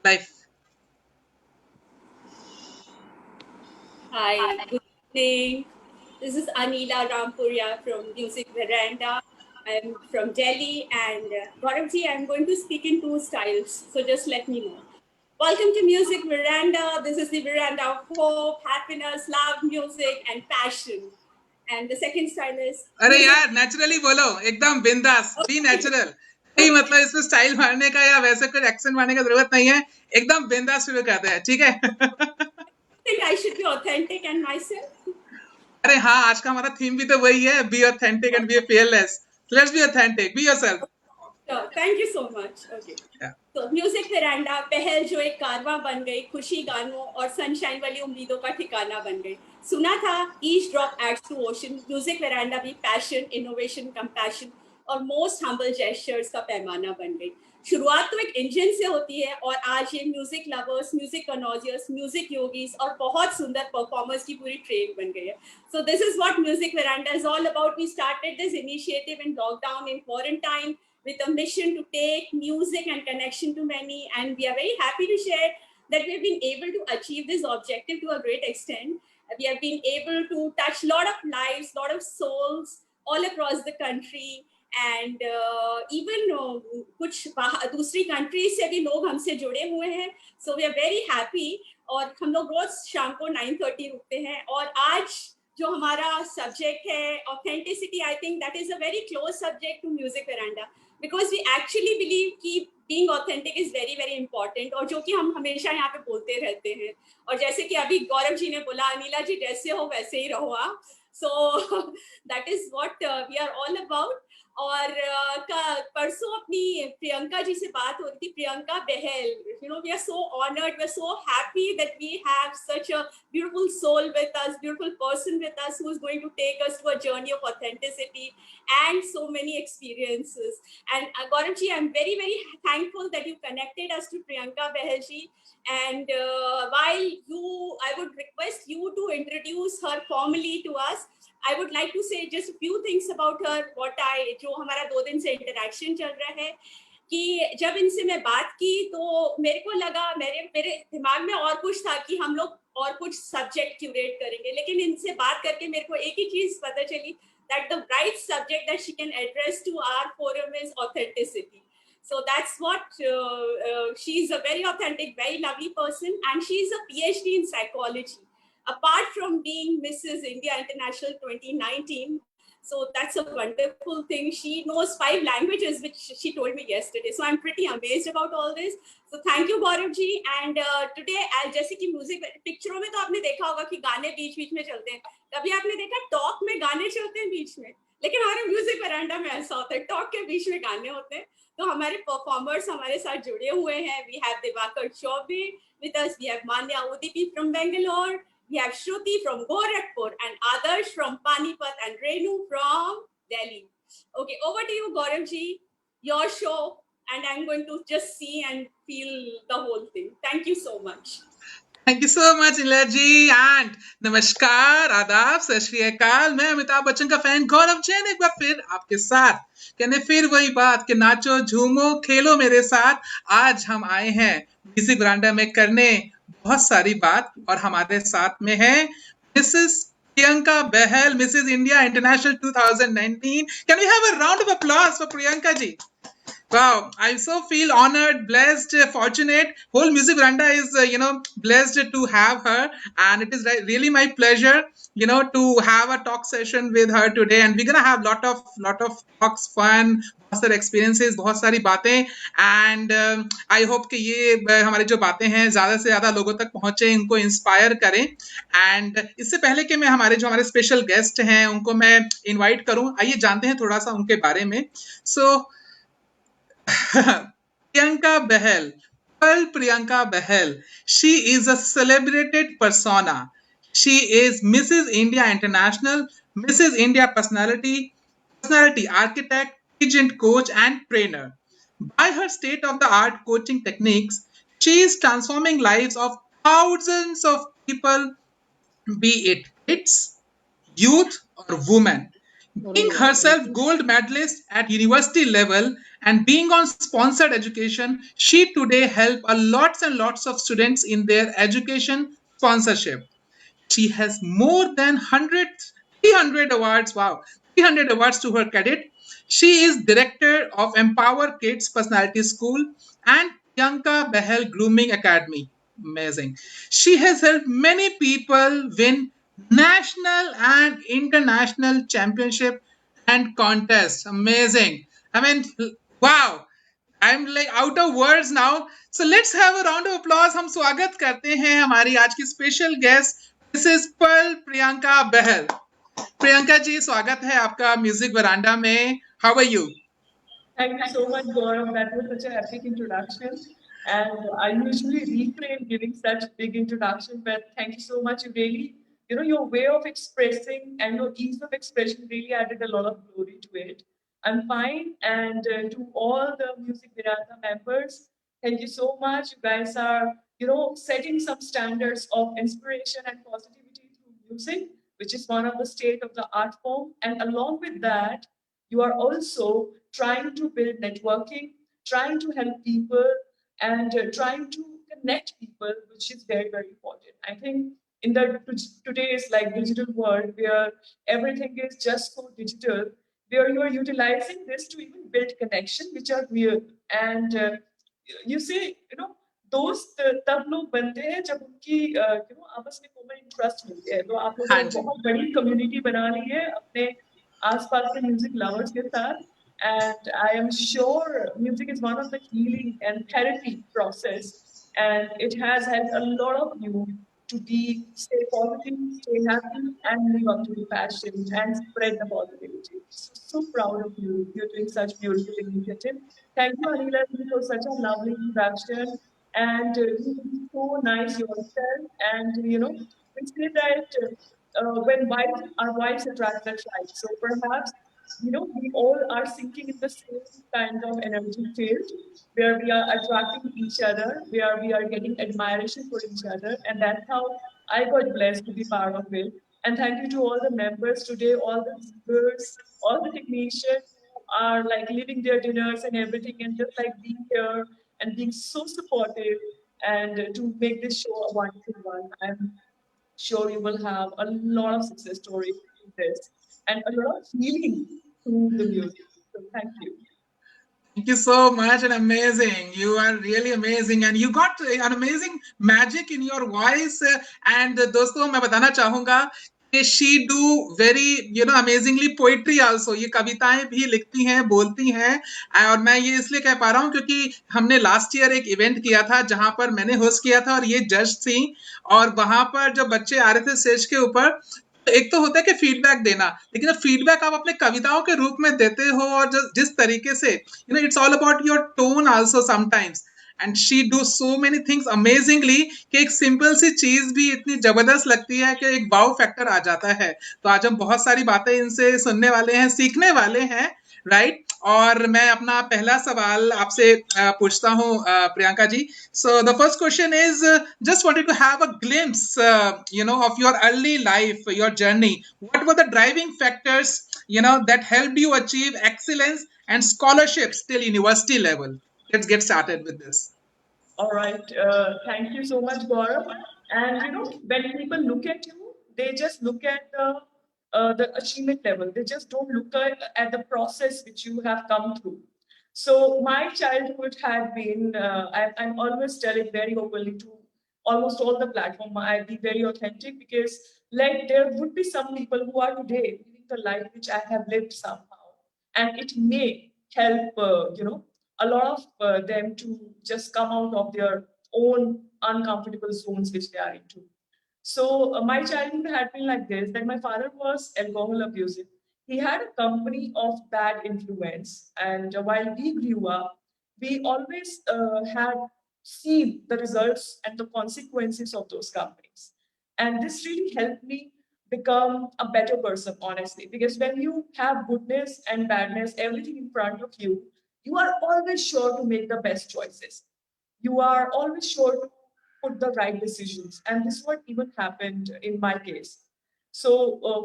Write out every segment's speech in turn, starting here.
Life. Hi, good evening. This is Anila Rampuria from Music Veranda. I'm from Delhi, and Gauravji, I'm going to speak in two styles, so just let me know. Welcome to Music Veranda. This is the veranda of hope, happiness, love, music, and passion. And the second style is अरे music. यार naturally बोलो, एकदम बिंदास, B Okay, natural. कहीं मतलब इसमें style मारने का या वैसे कुछ एक्सेंट मारने का जरूरत नहीं है। एकदम बिंदास शुरू करते हैं, ठीक है? I think I should be authentic and myself. अरे हाँ, आज का हमारा थीम भी तो वही है, be authentic and be fearless. Let's be authentic, be yourself. Thank you so much. Okay, तो म्यूजिक वेरांडा पहल जो एक कारवां बन गई, खुशी गानों और सनशाइन वाली उम्मीदों का ठिकाना बन गई। सुना था each drop adds to ocean, music veranda भी पैशन, इनोवेशन, कंपैशन और मोस्ट हम्बल जेस्चर्स का पैमाना बन गई। शुरुआत तो एक इंजन से होती है और आज ये music lovers, music connoisseurs, music yogis और बहुत सुंदर परफॉर्मर्स की पूरी ट्रेन बन गई है। So this is what Music Veranda is all about. We started this initiative in lockdown in quarantine with a mission to take music and connection to many, and we are very happy to share that we have been able to achieve this objective to a great extent. We have been able to touch a lot of lives, lot of souls all across the country, and even कुछ दूसरी countries से भी लोग हमसे जुड़े हुए हैं। So we are very happy. और हम लोग रोज शाम को 9:30 रुकते हैं। और आज जो हमारा सब्जेक्ट है authenticity, I think that is a very close subject to music Veranda, because we actually believe कि being authentic is very very important, और जो कि हम हमेशा यहाँ पे बोलते रहते हैं। और जैसे कि अभी गौरव जी ने बोला, अनिला जी जैसे हो वैसे ही रहो आप। So that is what we are all about. और परसों अपनी प्रियंका जी से बात हो रही थी, Priyanka Bahl. You know, we are so honoured, we are so happy that we have such a beautiful soul with us, beautiful person with us who is going to take us to a journey of authenticity and so many experiences. And Gaurav ji, I'm very, very thankful that you connected us to Priyanka Bahal ji. And while I would request you to introduce her formally to us. I would like to say just a few things about her. जो हमारा 2 दिन से interaction चल रहा है, कि जब इनसे मैं बात की तो मेरे को लगा, मेरे दिमाग में और कुछ था कि हम लोग और कुछ सब्जेक्ट क्यूरेट करेंगे, लेकिन इनसे बात करके मेरे को एक ही चीज पता चली, that the right subject that she can address to our forum is authenticity. So that's what she's a very authentic, very lovely person, and she's a PhD in psychology, apart from being Mrs. India International 2019. So that's a wonderful thing. She knows 5 languages, which she told me yesterday. So I'm pretty amazed about all this. So thank you, Gaurav ji. And today, जैसे कि music पिक्चरों में तो आपने देखा होगा कि गाने बीच बीच में चलते हैं। कभी आपने देखा टॉक में गाने चलते हैं बीच में? लेकिन हमारे म्यूजिक वरांडा में ऐसा होता है, टॉक के बीच में गाने होते हैं। तो हमारे परफॉर्मर्स हमारे साथ जुड़े हुए हैं। We have Diwakar Chaubey with us. We have Manya Udipi from Bangalore. We have Shruti from Gorakhpur and Adarsh from Panipat and Renu from Delhi. Okay, over to you, Gaurav ji. Your show, and I'm going to just see and feel the whole thing. Thank you so much. Thank you so much Neela ji. And नमस्कार, आदाब, सत श्री अकाल। मैं अमिताभ बच्चन का fan गौरव जैन एक बार फिर आपके साथ कहने फिर वही बात कि नाचो झूमो खेलो मेरे साथ। आज हम आए हैं म्यूजिक ब्रांडा में करने बहुत सारी बात, और हमारे साथ में है Mrs Priyanka Bahl, Mrs India international 2019। Can we have a round of applause for Priyanka ji? Wow, I so feel honored, blessed, fortunate. Whole Music Veranda is, blessed to have her, and it is really my pleasure, to have a talk session with her today. And we're gonna have lot of talks, fun, बहुत सारे experiences, बहुत सारी बातें, and I hope कि ये हमारी जो बातें हैं ज्यादा से ज्यादा लोगों तक पहुंचे, इनको इंस्पायर करें। एंड इससे पहले कि मैं हमारे स्पेशल गेस्ट हैं उनको मैं इनवाइट करूं, आइए जानते हैं थोड़ा सा उनके बारे में। सो Priyanka Bahel. Well, Priyanka Bahel. She is a celebrated persona. She is Mrs. India International, Mrs. India personality architect, agent coach, and trainer. By her state of the art coaching techniques, she is transforming lives of thousands of people, be it kids, youth, or women. Being herself gold medalist at university level and being on sponsored education, she today help a lots and lots of students in their education sponsorship. She has more than 300 awards. Wow, 300 awards to her credit. She is director of Empower Kids Personality School and Priyanka Behel Grooming Academy. Amazing. She has helped many people win national and international championship and contests. Amazing. I mean, wow. I'm like out of words now. So let's have a round of applause. हम स्वागत करते हैं हमारी आज की special guest Mrs Pearl Priyanka Bahl. Priyanka ji, स्वागत है आपका म्यूजिक वरांडा में. How are you? Thank you so much, Gaurav. That was such an epic introduction. And I usually refrain giving such big introduction, but thank you so much. You really, your way of expressing and your ease of expression really added a lot of glory to it. I'm fine. And to all the Music Virata members, thank you so much. You guys are, setting some standards of inspiration and positivity through music, which is one of the state of the art form. And along with that, you are also trying to build networking, trying to help people, and trying to connect people, which is very, very important. I think in the today's like digital world where everything is just so digital, where you are utilizing this to even build connection, which are real. And you see, दोस्त तब लोग बनते हैं जब उनकी आपस में common interest मिलते हैं. तो आप लोगों ने बहुत बड़ी कम्युनिटी बना ली है अपने आसपास के म्यूजिक लवर्स के साथ. And I am sure music is one of the healing and therapy process, and it has helped a lot of you to stay positive, stay happy, and live up to your passion and spread the positivity. So proud of you. You're doing such beautiful initiative. Thank you, Anila, for such a lovely introduction. And you're so nice yourself. And we say that when our wives attract the tribe. So perhaps we all are sinking in the same kind of energy field where we are attracting each other, where we are getting admiration for each other. And that's how I got blessed to be part of it. And thank you to all the members today, all the viewers, all the technicians who are like leaving their dinners and everything and just like being here and being so supportive and to make this show a wonderful one. I'm sure you will have a lot of success stories in this and a lot of healing through the music. So thank you. Thank you so much and amazing. You are really amazing and you got an amazing magic in your voice. And दोस्तों मैं बताना चाहूंगा कि she do very amazingly poetry also. ये कविताएं भी लिखती हैं, बोलती हैं. और मैं ये इसलिए कह पा रहा हूँ क्योंकि हमने लास्ट ईयर एक इवेंट किया था जहां पर मैंने होस्ट किया था और ये जज थी. और वहां पर जब बच्चे आ रहे थे स्टेज के ऊपर, एक तो होता है कि फीडबैक देना, लेकिन जब फीडबैक आप अपने कविताओं के रूप में देते हो और जिस तरीके से it's all about your tone also sometimes. And she do so many things amazingly कि एक सिंपल सी चीज भी इतनी जबरदस्त लगती है कि एक वाव फैक्टर आ जाता है. तो आज हम बहुत सारी बातें इनसे सुनने वाले हैं, सीखने वाले हैं, राइट. और मैं अपना पहला सवाल आपसे पूछता हूं Priyanka ji. So the first question is just wanted to have a glimpse of your early life, your journey. What were the driving factors that helped you achieve excellence and scholarships till university level? Let's get started with this. All right. Thank you so much, Gaurav. And when people look at you, they just look at the achievement level. They just don't look at the process which you have come through. So my childhood had been, I'm always telling very openly to almost all the platform, I'd be very authentic because like there would be some people who are today living the life which I have lived somehow. And it may help, a lot of them to just come out of their own uncomfortable zones which they are into. So my childhood had been like this, that my father was alcohol abusive. He had a company of bad influence. And while we grew up, we always had seen the results and the consequences of those companies. And this really helped me become a better person, honestly. Because when you have goodness and badness, everything in front of you, you are always sure to make the best choices. You are always sure to put the right decisions. And this is what even happened in my case. So,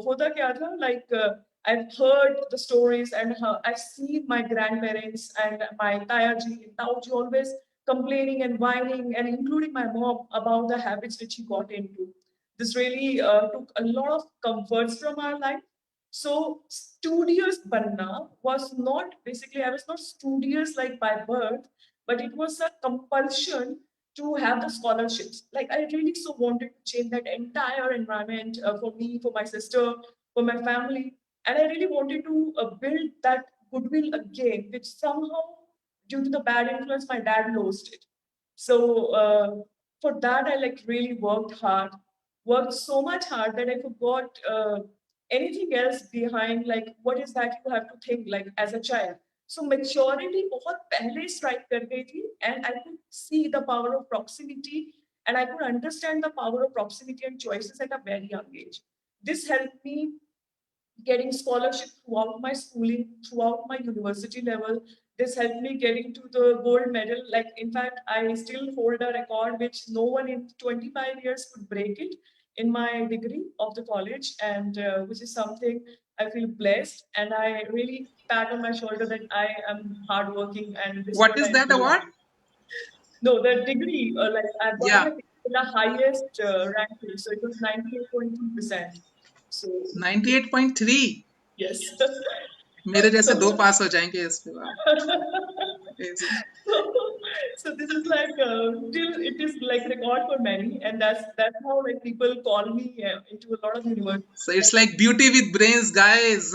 होता क्या था, like I've heard the stories and I've seen my grandparents and my Tayaji, Tauji always complaining and whining, and including my mom about the habits which he got into. This really took a lot of comforts from our life. So studious Banna was not basically, I was not studious like by birth, but it was a compulsion to have the scholarships. Like I really so wanted to change that entire environment for me, for my sister, for my family, and I really wanted to build that goodwill again, which somehow, due to the bad influence, my dad lost it. So for that, I like really worked so much hard that I forgot anything else behind. Like, what is that you have to think like as a child? So maturity बहुत पहले strike कर गई थी, and I could see the power of proximity, and I could understand the power of proximity and choices at a very young age. This helped me getting scholarship throughout my schooling, throughout my university level. This helped me getting to the gold medal. Like, in fact, I still hold a record which no one in 25 years could break it in my degree of the college, and which is something I feel blessed. And I really pat on my shoulder that I am hardworking and this is What what is I that do. award? No, the degree, like I got Yeah, the highest ranking, so it was 98.2%. So 98.3. yes. मेरे जैसे So, 2 पास हो जाएंगे इस पे, wow. Amazing. so this is like still it is like record for many, and that's how like people call me into a lot of universities. So it's like beauty with brains, guys.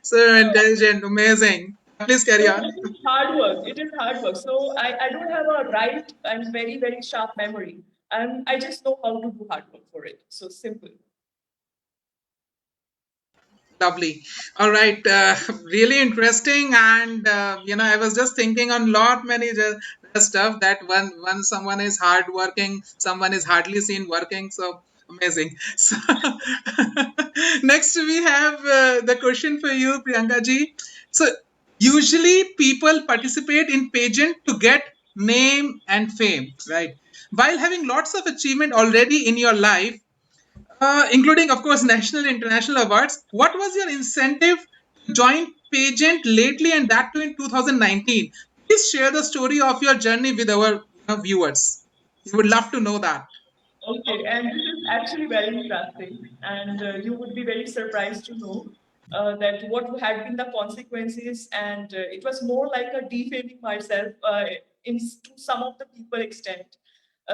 So intelligent, amazing. Please carry So on. it is hard work. It is hard work. So I don't have a right and very very sharp memory, and I just know how to do hard work for it. So simple. Lovely. All right. Really interesting. And, I was just thinking on lot many stuff that when someone is hardworking, someone is hardly seen working. So amazing. So next we have the question for you, Priyanka ji. So usually people participate in pageant to get name and fame, right? While having lots of achievement already in your life, including, of course, national and international awards. What was your incentive to join pageant lately, and that too in 2019? Please share the story of your journey with our viewers. We would love to know that. Okay, and this is actually very interesting, and you would be very surprised to know that what had been the consequences, and it was more like a defaming myself to some of the people extent.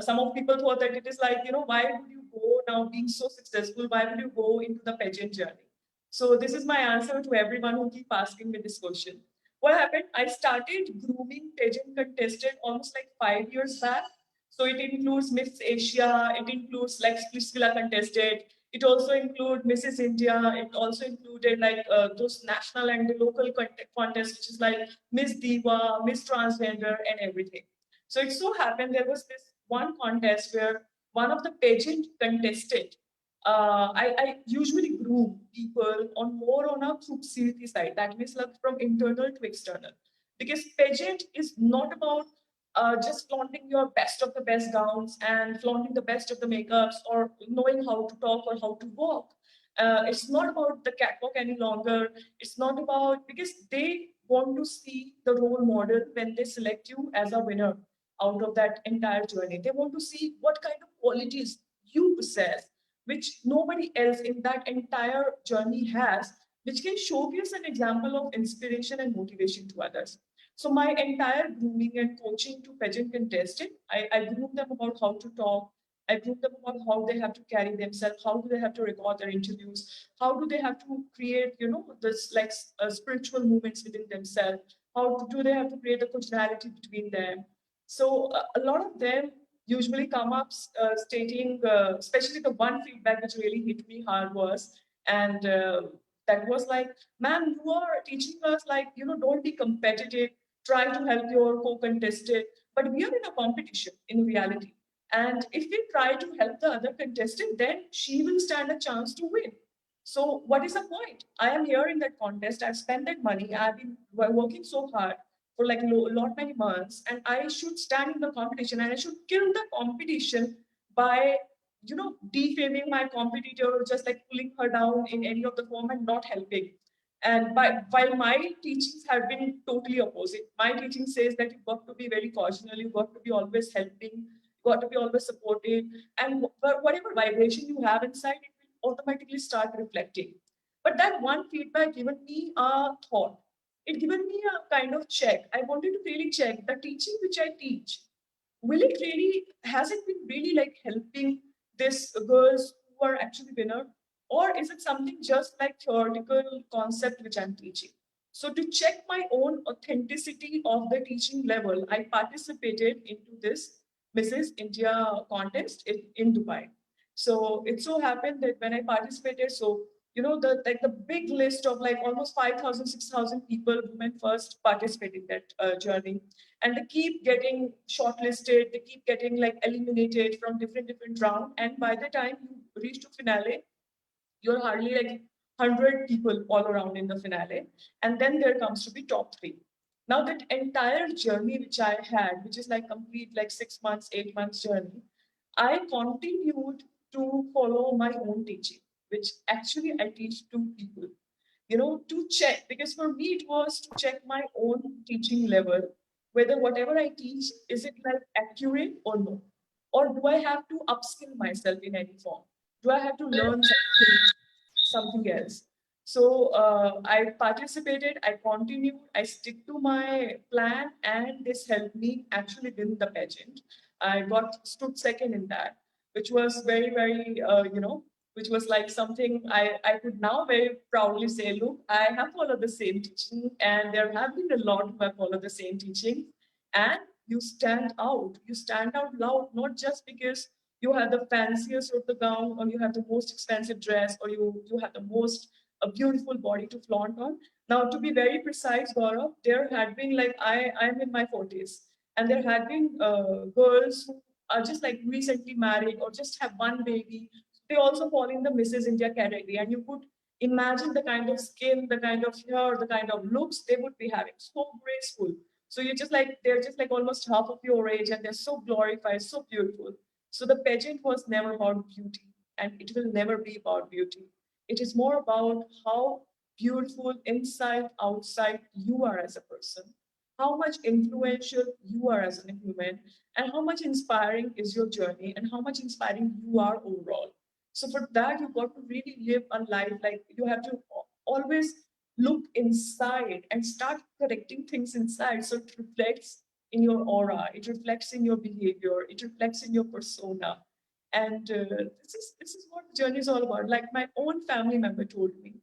Some of people thought that it is like, why would you go now being so successful? Why would you go into the pageant journey? So this is my answer to everyone who keep asking me this question. What happened? I started grooming pageant contestant almost like 5 years back. So it includes Miss Asia, it includes like Splitsvilla contested, it also includes Mrs. India, it also included like those national and the local contests, which is like Miss Diva, Miss Transgender, and everything. So it so happened there was this one contest where one of the pageant contestant, I usually groom people on more on a khubsurati side, that means like from internal to external. Because pageant is not about just flaunting your best of the best gowns and flaunting the best of the makeups or knowing how to talk or how to walk. It's not about the catwalk any longer. It's not about, because they want to see the role model when they select you as a winner out of that entire journey. They want to see what kind of qualities you possess, which nobody else in that entire journey has, which can showcase an example of inspiration and motivation to others. So my entire grooming and coaching to pageant contestant, I groom them about how to talk. I groom them about how they have to carry themselves, how do they have to record their interviews, how do they have to create, this like spiritual movements within themselves, how do they have to create the cordiality between them. So a lot of them usually come up stating, especially the one feedback which really hit me hard was, and that was like, ma'am, you are teaching us like, don't be competitive, try to help your co-contestant, but we are in a competition in reality. And if we try to help the other contestant, then she will stand a chance to win. So what is the point? I am here in that contest. I've spent that money. I've been working so hard for like lot many months, and I should stand in the competition and I should kill the competition by defaming my competitor or just like pulling her down in any of the form and not helping. And while my teachings have been totally opposite, my teaching says that you've got to be very cautionary, you've got to be always helping, you've got to be always supportive, and whatever vibration you have inside, it will automatically start reflecting. But that one feedback given me a thought. It given me a kind of check. I wanted to really check the teaching which I teach. Has it been really like helping these girls who are actually winner? Or is it something just like theoretical concept which I'm teaching? So to check my own authenticity of the teaching level, I participated into this Mrs. India contest in Dubai. So it so happened that when I participated, so the big list of like almost 5,000, 6,000 people, women first participate in that journey, and they keep getting shortlisted, they keep getting like eliminated from different round, and by the time you reach to finale, you're hardly like 100 people all around in the finale, and then there comes to be top 3. Now that entire journey which I had, which is like complete like 6 months, 8 months journey, I continued to follow my own teaching, which actually I teach to people, to check, because for me it was to check my own teaching level, whether whatever I teach, is it like accurate or no? Or do I have to upskill myself in any form? Do I have to learn something else? So I participated, I continued, I stick to my plan, and this helped me actually win the pageant. I stood second in that, which was very, very, which was like something I could now very proudly say, look, I have followed the same teaching, and there have been a lot who have followed the same teaching. And you stand out. You stand out loud, not just because you have the fanciest of the gown, or you have the most expensive dress, or you have the most a beautiful body to flaunt on. Now, to be very precise, Gaurav, there had been like I'm in my 40s, and there had been girls who are just like recently married or just have one baby. They also fall in the Mrs. India category, and you could imagine the kind of skin, the kind of hair, the kind of looks they would be having. So graceful. So they're just like almost half of your age, and they're so glorified, so beautiful. So the pageant was never about beauty, and it will never be about beauty. It is more about how beautiful inside, outside you are as a person, how much influential you are as a human, and how much inspiring is your journey, and how much inspiring you are overall. So for that, you've got to really live a life like you have to always look inside and start correcting things inside, so it reflects in your aura, it reflects in your behavior, it reflects in your persona. And this is what the journey is all about. Like my own family member told me,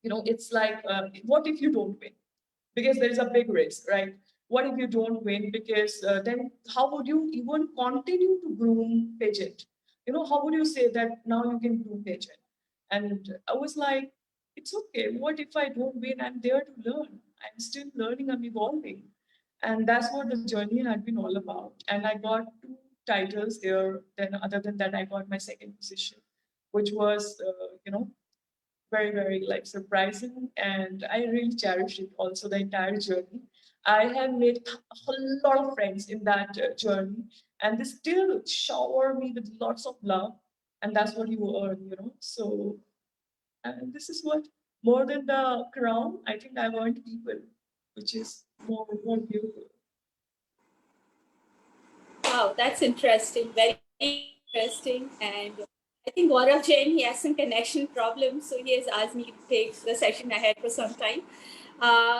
it's like, what if you don't win? Because there is a big risk, right? What if you don't win? Because then how would you even continue to groom pageant? How would you say that now you can groom pageant? And I was like, it's okay. What if I don't win? I'm there to learn. I'm still learning. I'm evolving. And that's what the journey had been all about. And I got 2 titles there. Then other than that, I got my second position, which was, very, very like surprising. And I really cherish it also, the entire journey. I have made a whole lot of friends in that journey, and they still shower me with lots of love. And that's what you earn. So, and this is what, more than the crown, I think I've earned people, which is more beautiful. Wow, that's interesting. Very interesting. And I think Gaurav Jain, he has some connection problems, so he has asked me to take the session ahead for some time.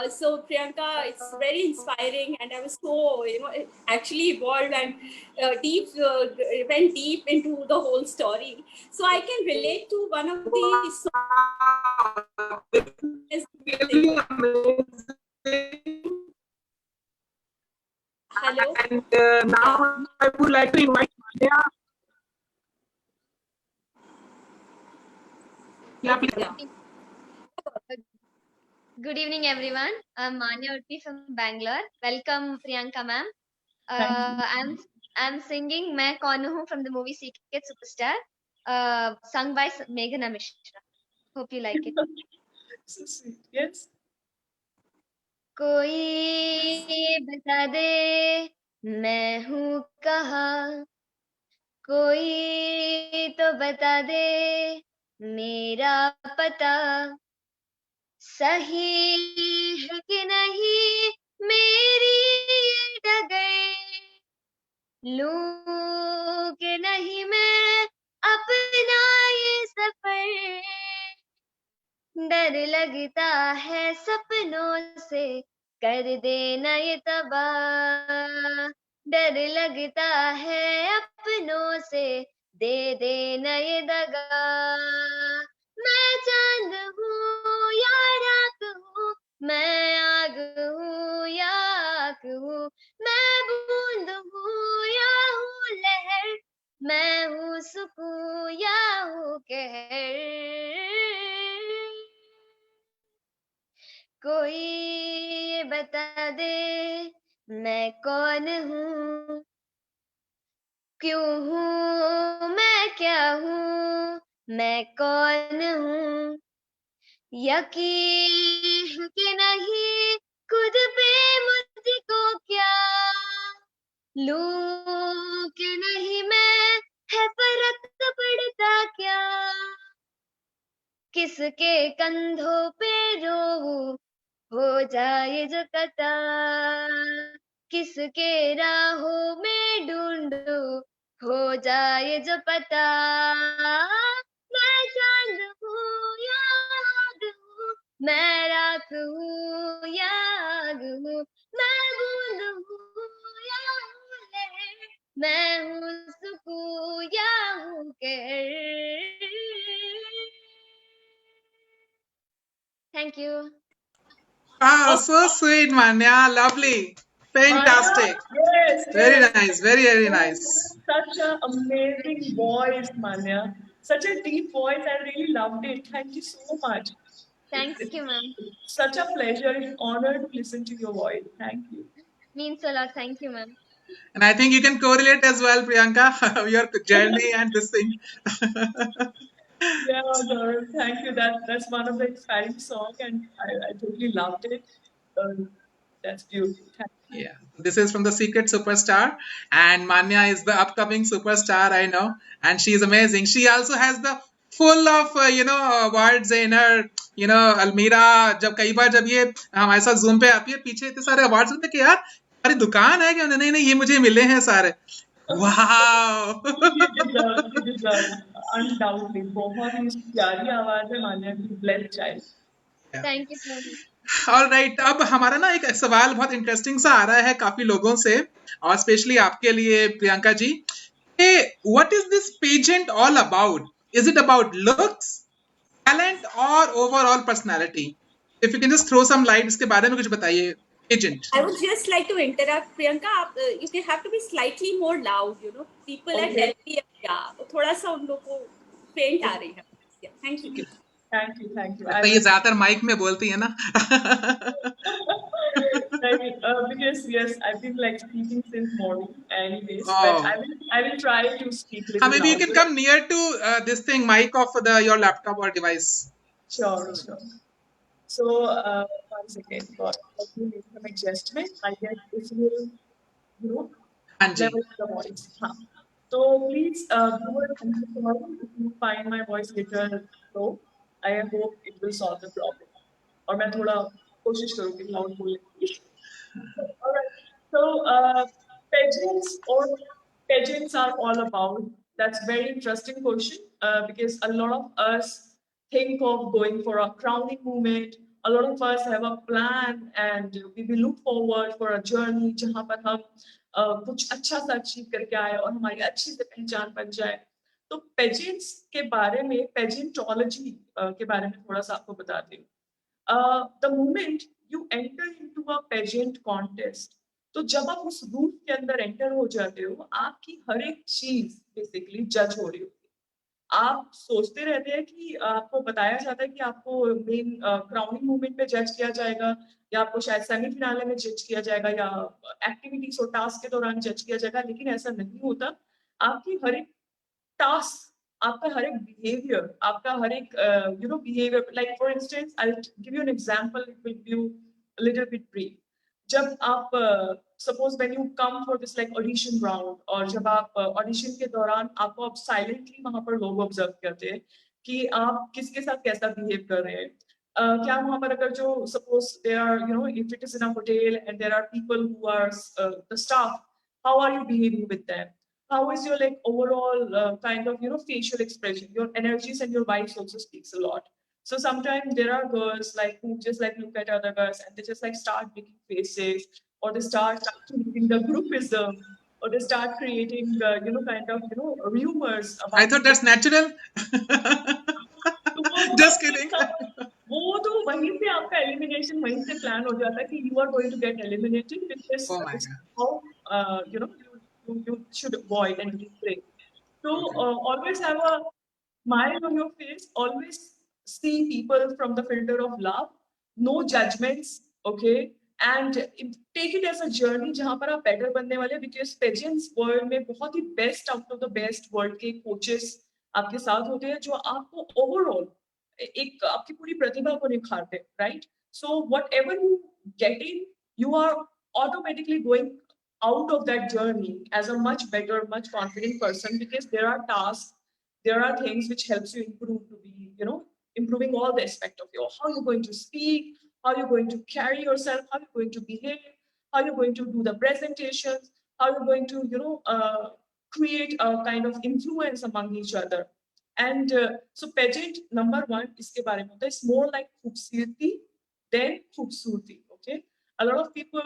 So Priyanka, it's very inspiring, and I was so it actually evolved and went deep into the whole story. So I can relate to one of the Hello. And now I would like to invite Manya. Yeah, please. Yeah. Good evening, everyone. I'm Manya Urpi from Bangalore. Welcome, Priyanka ma'am. I'm singing "Main Kaun Hu" from the movie Secret Superstar, sung by Meghana Mishra. Hope you like it. So sweet. Yes. कोई बता दे मैं हूँ कहाँ, कोई तो बता दे मेरा पता, सही है कि नहीं मेरी ये डगर, लूं कि नहीं मैं अपना ये सफर, डर लगता है सपनों से कर देना ये तबाह, डर लगता है अपनों से दे देना ये दगा, मैं चांद हूँ या रात हूँ, मैं आग हूँ या आग हूँ, मैं बूंद हूँ या हूँ लहर, मैं हूँ सुकून या हूँ कहर, कोई ये बता दे मैं कौन हूँ, क्यों हूँ मैं, क्या हूँ मैं, कौन हूँ, यकीन है कि नहीं खुद पे मुझको क्या, लूं कि नहीं मैं, है फर्क पड़ता क्या, किसके कंधों पे रोऊं हो जाए जो कता, किसके राहों में ढूंढूं हो जाए जो पता, मैं चांद हूँ या आग हूँ, मैं राख हूँ या आग हूँ, मैं बूंद हूँ या हूँ लहर, मैं हूँ सुकून या हूँ कहर। Thank you. Wow, so sweet, Manya. Lovely. Fantastic. Yes, Very yes. nice. Very, very nice. Such an amazing voice, Manya. Such a deep voice. I really loved it. Thank you so much. Thank you, ma'am. Such a pleasure. It's an honor to listen to your voice. Thank you. Means a lot. Thank you, ma'am. And I think you can correlate as well, Priyanka, your journey and this thing. Yeah, Gaurav, thank you. That's one of the inspiring song, and I totally loved it. That's beautiful. Thank you. Yeah, this is from the Secret Superstar, and Manya is the upcoming superstar. I know, and she is amazing. She also has the full of awards in her अलमीरा. जब कई बार जब ये हमारे साथ zoom पे आती है, पीछे इतने सारे अवार्ड्स होते हैं कि यार हमारी दुकान है क्या, नहीं नहीं ये मुझे मिले हैं सारे. वाह. You deserve, undoubtedly. बहुत ही प्यारी आवाज है मान्या की. Blessed child. Thank you so much. All right, अब हमारा ना एक सवाल बहुत इंटरेस्टिंग सा आ रहा है काफी लोगों से, और स्पेशली आपके लिए Priyanka ji, what is this pageant all about? Is it about looks, talent और overall personality? If you can just throw some light इसके बारे में कुछ बताइए. Pageant. I would just like to interrupt, Priyanka. You have to be slightly more loud. People at Okay. Delhi, yeah, थोड़ा सा उन लोगों को faint आ रही है. Yeah, thank you. Thank you. Thank you. ये ज्यादातर माइक में बोलती है ना. Because yes, I've been like speaking since morning, anyways. Oh. But I will try to speak little maybe you can louder. come near to this thing, mic of your laptop or device. Sure, sure. So, once again, let me make some adjustment. I guess this will, Anji. level the voice. Huh. So, please, viewers, if you find my voice little low, I hope it will solve the problem. और मैं थोड़ा कोशिश करूँगी loud बोलने की. Alright. So, pageants are all about. That's very interesting question because a lot of us think of going for a crowning moment. A lot of us have a plan and we will look forward for a journey जहाँ पर हम कुछ अच्छा सा achieve करके आए और हमारी अच्छी से पहचान बन जाए. तो पेजेंट्स के बारे में, पेजेंटोलॉजी के बारे में थोड़ा सा आपको बताती हूँ. The moment you enter into a pageant contest, तो जब आप उस रूट के अंदर एंटर हो जाते हो, आपकी हर एक चीज बेसिकली जज हो रही होती है. आप सोचते रहते हैं कि आपको बताया जाता है कि आपको मेन क्राउनिंग मूवमेंट पे जज किया जाएगा, या आपको शायद सेमीफिनाले में जज किया जाएगा, या एक्टिविटीज और टास्क के दौरान जज किया जाएगा, लेकिन ऐसा नहीं होता. आपकी हर एक टास्क, आपका हर एक बिहेवियर, आपका हर एक behaviour, like for instance I will give you an example, it will give a little bit brief. जब आप suppose when you come for this like audition round, और जब आप audition के दौरान आपको अब silently वहाँ पर लोग observe करते हैं कि आप किसके साथ कैसा behave कर रहे हैं. क्या वहाँ पर अगर जो suppose there are, you know, if it is in a hotel and there are people who are the staff, how are you behaving with them? How is your like overall kind of, you know, facial expression? Your energies and your vibes also speaks a lot. So sometimes there are girls like who just like look at other girls and they just like start making faces, or they start creating the groupism, or they start creating you know, kind of, you know, rumors about. I thought that's natural. Just kidding. वो तो वहीं से आपका elimination वहीं से plan हो जाता है कि you are going to get eliminated because Oh my this is God. how you know, you should avoid and refrain. So always have a smile on your face. Always see people from the filter of love. No judgments, okay? And take it as a journey जहाँ पर आप better बनने वाले, because pageants world में बहुत ही best out of the best world के coaches आपके साथ होते हैं जो आपको overall एक आपकी पूरी प्रतिभा को निखारते हैं, right? So whatever you get in, you are automatically going out of that journey as a much better, much confident person, because there are tasks, there are things which helps you improve to be, you know, improving all the aspect of your, how you're going to speak, how you're going to carry yourself, how you're going to behave, how you're going to do the presentations, how you're going to, you know, create a kind of influence among each other. And so pageant number one इसके बारे में होता है, it's more like खूबसूरती than खूबसूरती, okay? A lot of people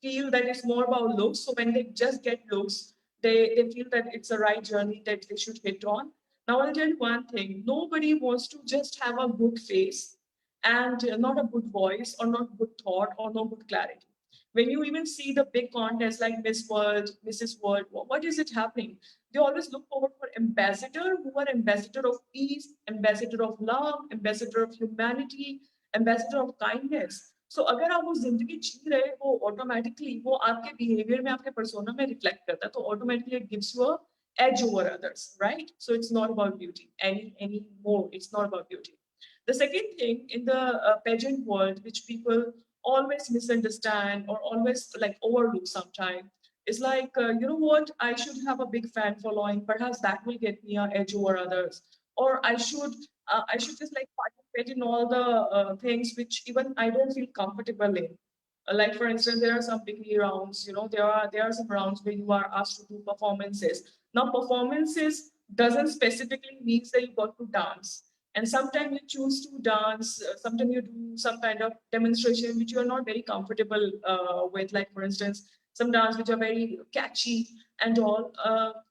feel that it's more about looks, so when they just get looks, they feel that it's the right journey that they should hit on. Now I'll tell you one thing, nobody wants to just have a good face and not a good voice or not good thought or no good clarity. When you even see the big contests like Miss World, Mrs. World, what is it happening? They always look forward for ambassador who are ambassador of peace, ambassador of love, ambassador of humanity, ambassador of kindness. So अगर आप वो जिंदगी जी रहे हो, automatically वो आपके behavior में, आपके persona में reflect करता है, तो automatically it gives you a edge over others, right? So it's not about beauty anymore. It's not about beauty. The second thing in the pageant world, which people always misunderstand or always like overlook sometimes, is like, you know what, I should have a big fan following. Perhaps that will get me an edge over others. Or I should just like participate in all the things which even I don't feel comfortable in. Like for instance, there are some bikini rounds, you know, there are some rounds where you are asked to do performances. Now performances doesn't specifically mean that you got to dance. And sometimes you choose to dance, sometimes you do some kind of demonstration which you are not very comfortable with, like for instance, some dance which are very catchy and all.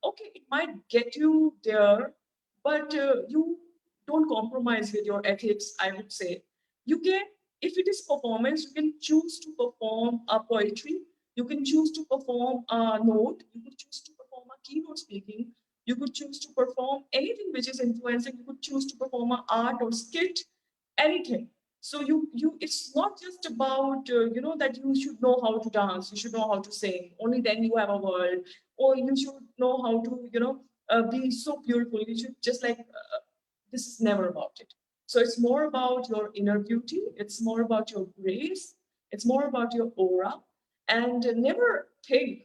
Okay, it might get you there, but you don't compromise with your ethics, I would say. You can, if it is performance, you can choose to perform a poetry, you can choose to perform a note, you can choose to perform a keynote speaking, you could choose to perform anything which is influencing, you could choose to perform an art or skit, anything. So it's not just about, you know, that you should know how to dance, you should know how to sing, only then you have a world, or you should know how to, you know, be so beautiful, you should just like, this is never about it. So it's more about your inner beauty, it's more about your grace, it's more about your aura, and never think,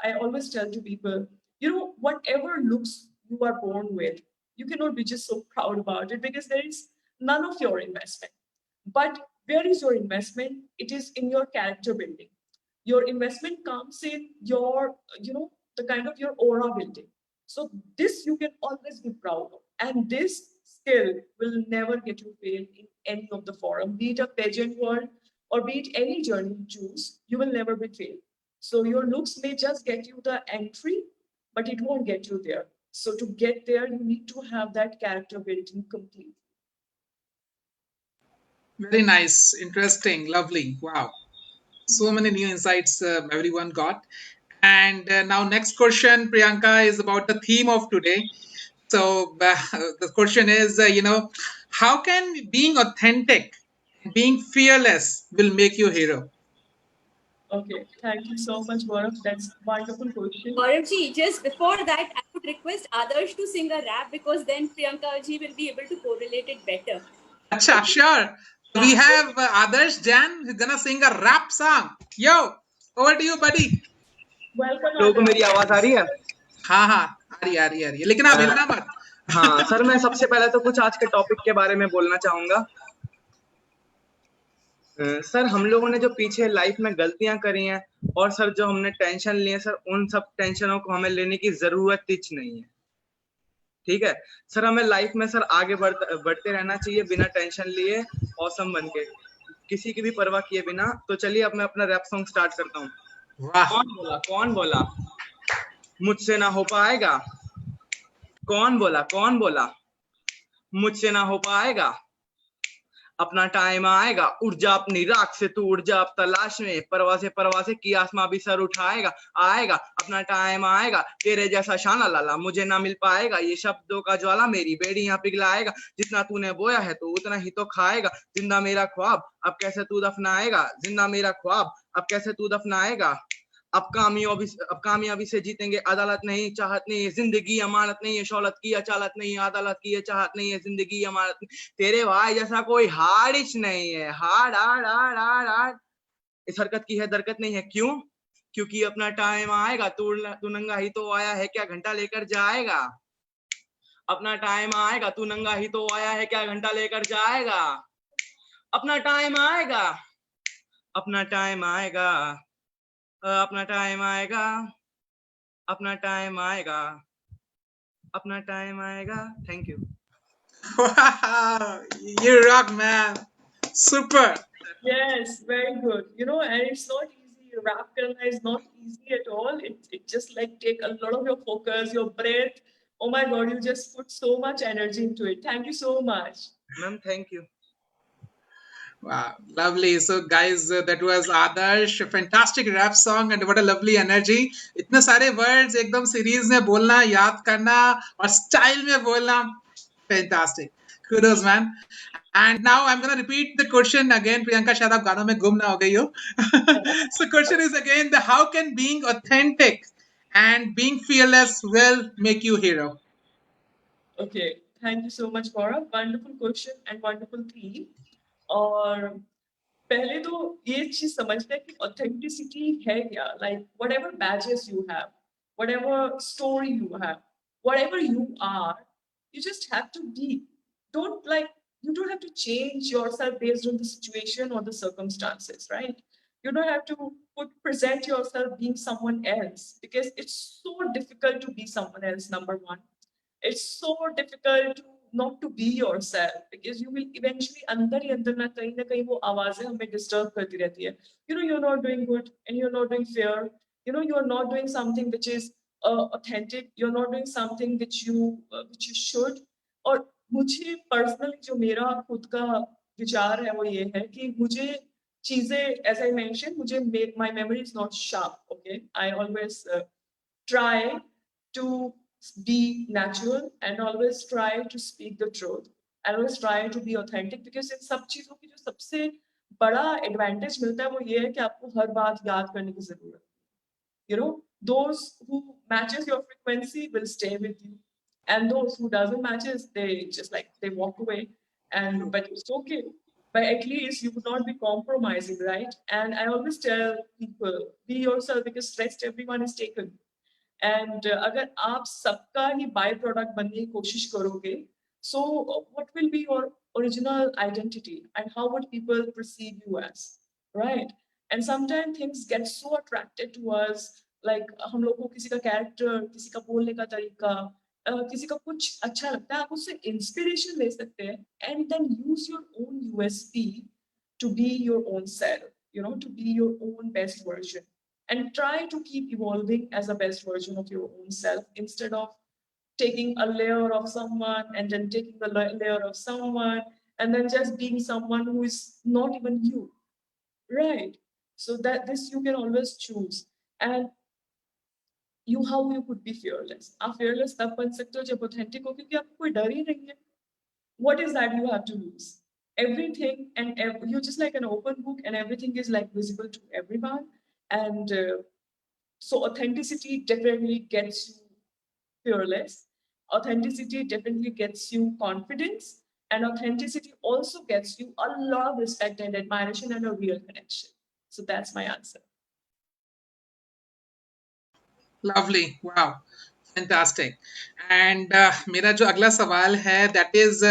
I always tell to people, you know, whatever looks you are born with, you cannot be just so proud about it because there is none of your investment. But where is your investment? It is in your character building. Your investment comes in your, you know, the kind of your aura building. So this you can always be proud of. And this skill will never get you failed in any of the forum, be it a pageant world or be it any journey you choose, you will never be failed. So your looks may just get you the entry, but it won't get you there. So to get there, you need to have that character building complete. Very nice, interesting, lovely. Wow. So many new insights everyone got. And now next question, Priyanka, is about the theme of today. So the question is, you know, how can being authentic, being fearless will make you a hero? Okay, thank you so much, Gaurav. That's a wonderful question. Gaurav ji, just before that, I would request Adarsh to sing a rap because then Priyanka ji will be able to correlate it better. Acha, sure. We have Adarsh Jan who's gonna sing a rap song. Yo, over to you, buddy. Welcome. लोगों को मेरी आवाज आ रही है? हाँ हाँ आ रही है लेकिन आप हिलना मत. हाँ सर, मैं सबसे पहले तो कुछ आज के टॉपिक के बारे में बोलना चाहूंगा. सर, हम लोगों ने जो पीछे लाइफ में गलतियां करी हैं और सर जो हमने टेंशन लिए सर, उन सब टेंशनों को हमें लेने की जरूरत ही नहीं है. ठीक है सर, हमें लाइफ में सर आगे बढ़ते रहना चाहिए बिना टेंशन लिए, औसम बन के, किसी की भी परवाह किए बिना. तो चलिए अब मैं अपना रैप सॉन्ग स्टार्ट करता हूँ. कौन बोला मुझसे ना हो पाएगा? कौन बोला मुझसे ना हो पाएगा? अपना टाइम आएगा, उड़ जा अपनी राख से तू, उड़ जा अब तलाश में, परवा से की आसमां भी सर उठाएगा. आएगा अपना टाइम आएगा, तेरे जैसा शाना लाला मुझे ना मिल पाएगा. ये शब्दों का ज्वाला मेरी बेड़ियां पिघलाएगा, जितना तूने बोया है तो उतना ही तो खाएगा. जिंदा मेरा ख्वाब अब कैसे तू दफनाएगा? जिंदा मेरा ख्वाब अब कैसे तू दफनाएगा? अब कामयाबी से जीतेंगे, अदालत नहीं चाहत नहीं है, जिंदगी अमानत नहीं है, शौलत की अचालत नहीं है, अदालत की चाहत नहीं है, जिंदगी अमानत नहीं. तेरे भाई जैसा कोई हारिश नहीं है. हाड़ इस हरकत की है दरकत नहीं है. क्यों? क्योंकि अपना टाइम आएगा, तू नंगा ही तो आया है, क्या घंटा लेकर जाएगा? अपना टाइम आएगा, तू नंगा ही तो आया है, क्या घंटा लेकर जाएगा? अपना टाइम आएगा, अपना टाइम आएगा, अपना टाइम आएगा, अपना टाइम आएगा, अपना टाइम आएगा. Thank you. Wow, you rock, man. Super. Yes, very good. You know, and it's not easy. Rap karna is not easy at all. It just like take a lot of your focus, your breath. Oh my God, you just put so much energy into it. Thank you so much. Ma'am, thank you. Wow, lovely. So guys, that was Adarsh, a fantastic rap song and what a lovely energy. इतने सारे words एकदम series में बोलना, याद करना और style में बोलना, fantastic. Kudos, man. And now I'm gonna repeat the question again. Priyanka, शायद आप गानों में गुम ना हो गई हो. So question is again, how can being authentic and being fearless will make you hero? Okay, thank you so much for a wonderful question and wonderful theme. और पहले तो ये चीज समझना है कि ऑथेंटिसिटी है क्या. Like whatever badges you have, whatever story you have, whatever you are, you just have to be. You don't have to change yourself based on the situation or the circumstances, right? You don't have to present yourself being someone else, because it's so difficult to be someone else. Number one, it's so difficult not to be yourself, because you will eventually अंदर ही अंदर ना कहीं वो आवाजें हमें disturb करती रहती है. You know, you're not doing good and you're not doing fair. You know, you're not doing something which is authentic. You're not doing something which you should. और मुझे personally जो मेरा खुद का विचार है वो ये है कि मुझे चीजें, as I mentioned, my memory is not sharp. Okay, I always try to be natural and always try to speak the truth. I always try to be authentic, because इन सब चीजों की जो सबसे बड़ा advantage मिलता है वो ये है कि आपको हर बात याद करने की जरूरत. You know, those who matches your frequency will stay with you, and those who doesn't matches, they walk away. And but it's okay. But at least you would not be compromising, right? And I always tell people, be yourself, because rest everyone is taken. And अगर आप सबका ही by product बनने की कोशिश करोगे, so what will be your original identity and how would people perceive you as, right? And sometimes things get so attracted to us, like हम लोग को किसी का कैरेक्टर, किसी का बोलने का तरीका, किसी का कुछ अच्छा लगता है, आप उससे इंस्पिरेशन ले सकते हैं, and then use your own USP to be your own self, you know, to be your own best version. And try to keep evolving as a best version of your own self, instead of taking a layer of someone and then taking a layer of someone and then just being someone who is not even you, right? So that this you can always choose. And how you could be fearless. आप fearless तब बन सकते हो जब authentic हो, क्योंकि आपको कोई डर ही नहीं है. What is that you have to lose? Everything, and you're just like an open book, and everything is like visible to everyone. And so authenticity definitely gets you fearless. Authenticity definitely gets you confidence. And authenticity also gets you a lot of respect and admiration and a real connection. So that's my answer. Lovely. Wow. Fantastic. And मेरा जो अगला सवाल है, that is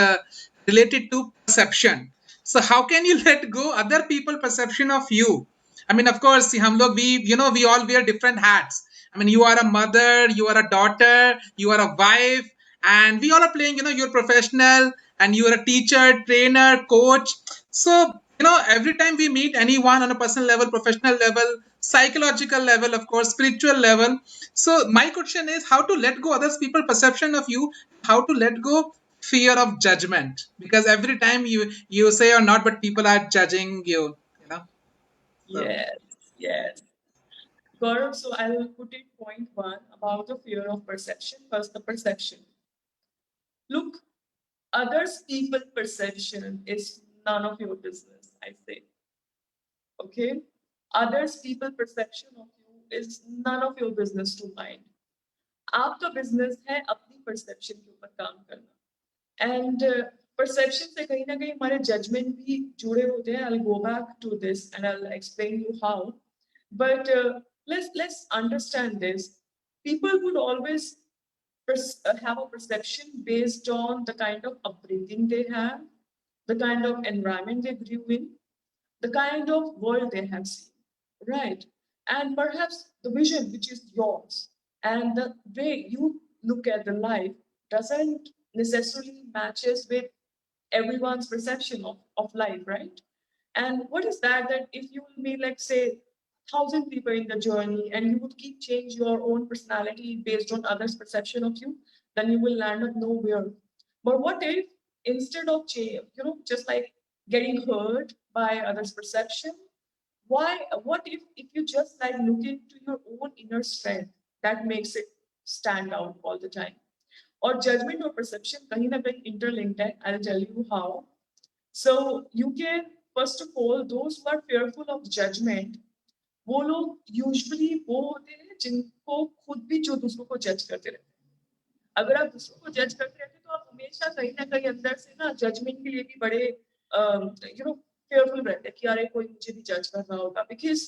related to perception. So how can you let go other people perception of you? I mean, of course, हम लोग we all wear different hats. I mean, you are a mother, you are a daughter, you are a wife, and we all are playing, you're professional and you are a teacher, trainer, coach. So, every time we meet anyone on a personal level, professional level, psychological level, of course, spiritual level. So, my question is how to let go others people perception of you, how to let go fear of judgment, because every time you say or not, but people are judging you, So, Yes, yes. Gaurav, so I will put it point one about the fear of perception. First, the perception. Look, others people perception is none of your business, I say. Okay? Others people perception of you is none of your business to mind. आपका business है अपनी perception के ऊपर काम करना. And perception से कहीं ना कहीं हमारे judgment भी जुड़े होते हैं. I'll go back to this and I'll explain you how. But let's understand this. People would always have a perception based on the kind of upbringing they have, the kind of environment they grew in, the kind of world they have seen, right? And perhaps the vision which is yours and the way you look at the life doesn't necessarily matches with everyone's perception of life, right? And what is that? That if you will be like say 1,000 people in the journey and you would keep change your own personality based on others' perception of you, then you will land up nowhere. But what if instead of change, just like getting hurt by others' perception, what if you just like look into your own inner strength that makes it stand out all the time? Or judgment or perception kahin na kahin interlinked hai. I'll tell you how. So you can, first of all, those who are fearful of judgment, वो लोग usually वो होते हैं जिनको खुद भी जो दूसरों को जज करते रहते हैं. अगर आप दूसरों को जज करते रहते हैं तो आप हमेशा कहीं ना कहीं अंदर से ना जजमेंट के लिए भी बड़े केयरफुल रहते हैं कि अरे कोई मुझे भी जज कर रहा होगा. Because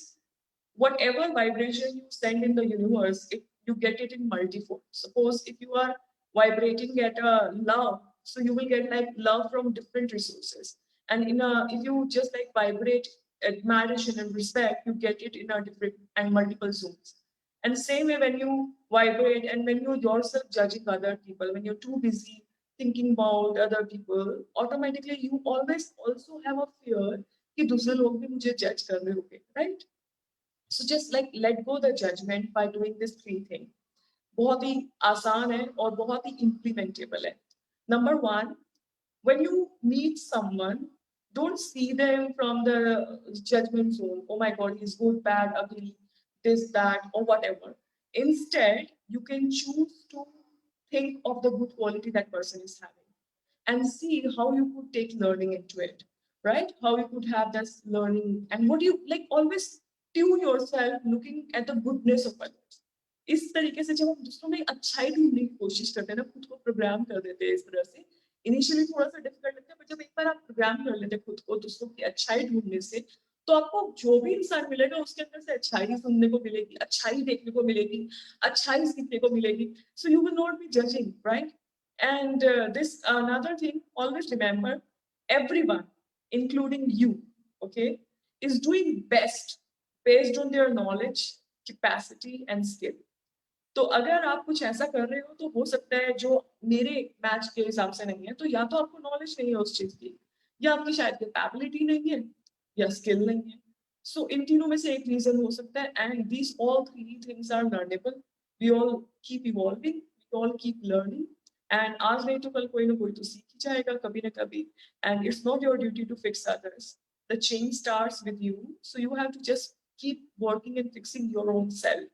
whatever vibration you send in the universe, you get it in multifold. Suppose if you are vibrating at a love, so you will get like love from different resources. And if you just like vibrate admiration and respect, you get it in a different and multiple zones. And same way when you vibrate and when you yourself judging other people, when you're too busy thinking about other people, automatically you always also have a fear कि दूसरे लोग भी मुझे जज कर रहे होंगे, right? So just like let go the judgment by doing this three thing. बहुत ही आसान है और बहुत ही implementable है. Number one, when you meet someone, don't see them from the judgment zone. Oh my God, he's good, bad, ugly, this, that, or whatever. Instead, you can choose to think of the good quality that person is having and see how you could take learning into it, right? How you could have this learning and what you like always tune yourself looking at the goodness of others. इस तरीके से जब हम दूसरों में अच्छाई ढूंढने की कोशिश करते हैं ना, खुद को प्रोग्राम कर देते हैं इस तरह से. इनिशियली थोड़ा सा डिफिकल्ट लगता है, पर जब एक बार आप प्रोग्राम कर लेते हैं खुद को दूसरों की अच्छाई ढूंढने से, तो आपको जो भी इंसान मिलेगा उसके अंदर से अच्छाई सुनने को मिलेगी, अच्छाई देखने को मिलेगी, अच्छाई सीखने को मिलेगी. So you will not be judging, right? And this another thing, always remember, everyone, including you, okay, is doing best based on their knowledge, capacity, and skill. तो अगर आप कुछ ऐसा कर रहे हो तो हो सकता है जो मेरे मैच के हिसाब से नहीं है, तो या तो आपको नॉलेज नहीं है उस चीज की, या आपकी शायद कैपेबिलिटी नहीं है, या स्किल नहीं है. सो इन तीनों में से एक रीजन हो सकता है. And these all three things are learnable. We all keep evolving, we all keep learning. And आज नहीं तो कल कोई ना कोई तो सीख ही जाएगा कभी ना कभी. And it's not your duty to fix others. The change starts with you, so you have to just keep working and fixing your own self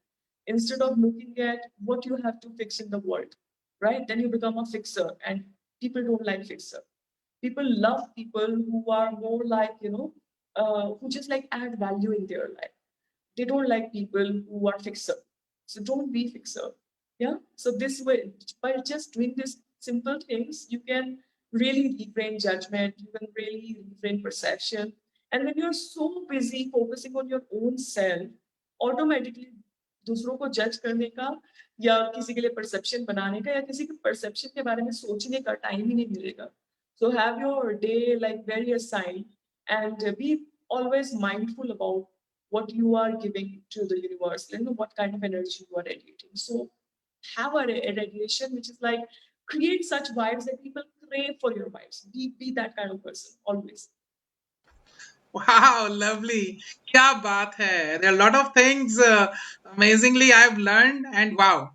instead of looking at what you have to fix in the world, right? Then you become a fixer, and people don't like fixer. People love people who are more like, who just like add value in their life. They don't like people who are fixer. So don't be fixer. Yeah. So this way, by just doing these simple things, you can really refrain judgment, you can really refrain perception. And when you're so busy focusing on your own self, automatically दूसरों को जज करने का या किसी के लिए perception बनाने का या किसी के परसेप्शन के बारे में सोचने का टाइम ही नहीं मिलेगा. So have your day like very assigned and be always mindful about what you are giving to the universe, you know, what kind of energy you are radiating. So have a radiation which is like create such vibes that people crave for your vibes. Be that kind of person always. Wow, lovely. क्या बात है. There are a lot of things amazingly I've learned, and wow.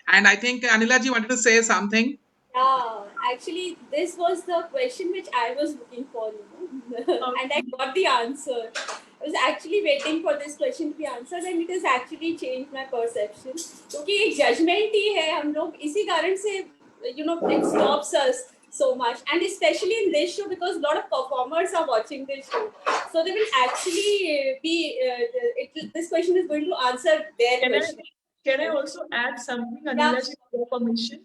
And I think Anila ji wanted to say something. Yeah, actually, this was the question which I was looking for, and I got the answer. I was actually waiting for this question to be answered, and it has actually changed my perception. क्योंकि एक judgment ही है हम लोग इसी कारण से it stops us so much, and especially in this show because a lot of performers are watching this show, so they will actually this question is going to answer their question. Can I also add something, Anila ji, with your permission?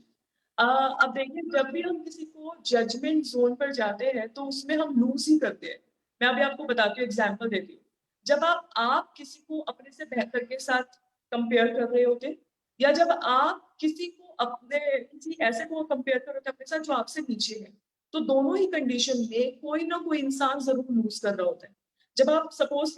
अब देखिए जब भी हम किसी को judgement zone पर जाते हैं तो उसमें हम लूज ही करते हैं. मैं अभी आपको बताती हूँ, एग्जांपल देती हूँ. जब आप किसी को अपने से बेहतर के साथ कंपेयर कर रहे होते या जब आप किसी को किसी ऐसे को कंपेयर कर रहे होते अपने साथ जो आपसे नीचे है, तो दोनों ही कंडीशन में कोई ना कोई इंसान जरूर लूज कर रहा होता है. जब आप सपोज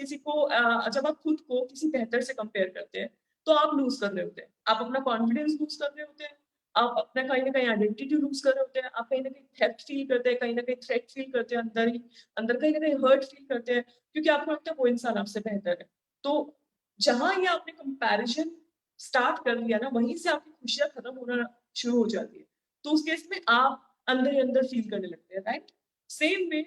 जब आप खुद को किसी बेहतर से कंपेयर करते हैं तो आप लूज कर रहे होते हैं. आप अपना कॉन्फिडेंस लूज कर रहे होते हैं, आप अपना कहीं ना कहीं आइडेंटिटी लूज कर रहे होते हैं, आप कहीं ना कहीं थ्रेट फील करते हैं, कहीं ना कहीं थ्रेट फील करते हैं, अंदर कहीं ना कहीं हर्ट फील करते हैं क्योंकि आपको लगता है वो इंसान आपसे बेहतर है. तो जहां ये आपने कंपैरिजन स्टार्ट कर लिया ना, वहीं से आपकी खुशियां खत्म होना शुरू हो जाती है. तो उस केस में आप अंदर ही अंदर फील करने लगते हैं. राइट, सेम वे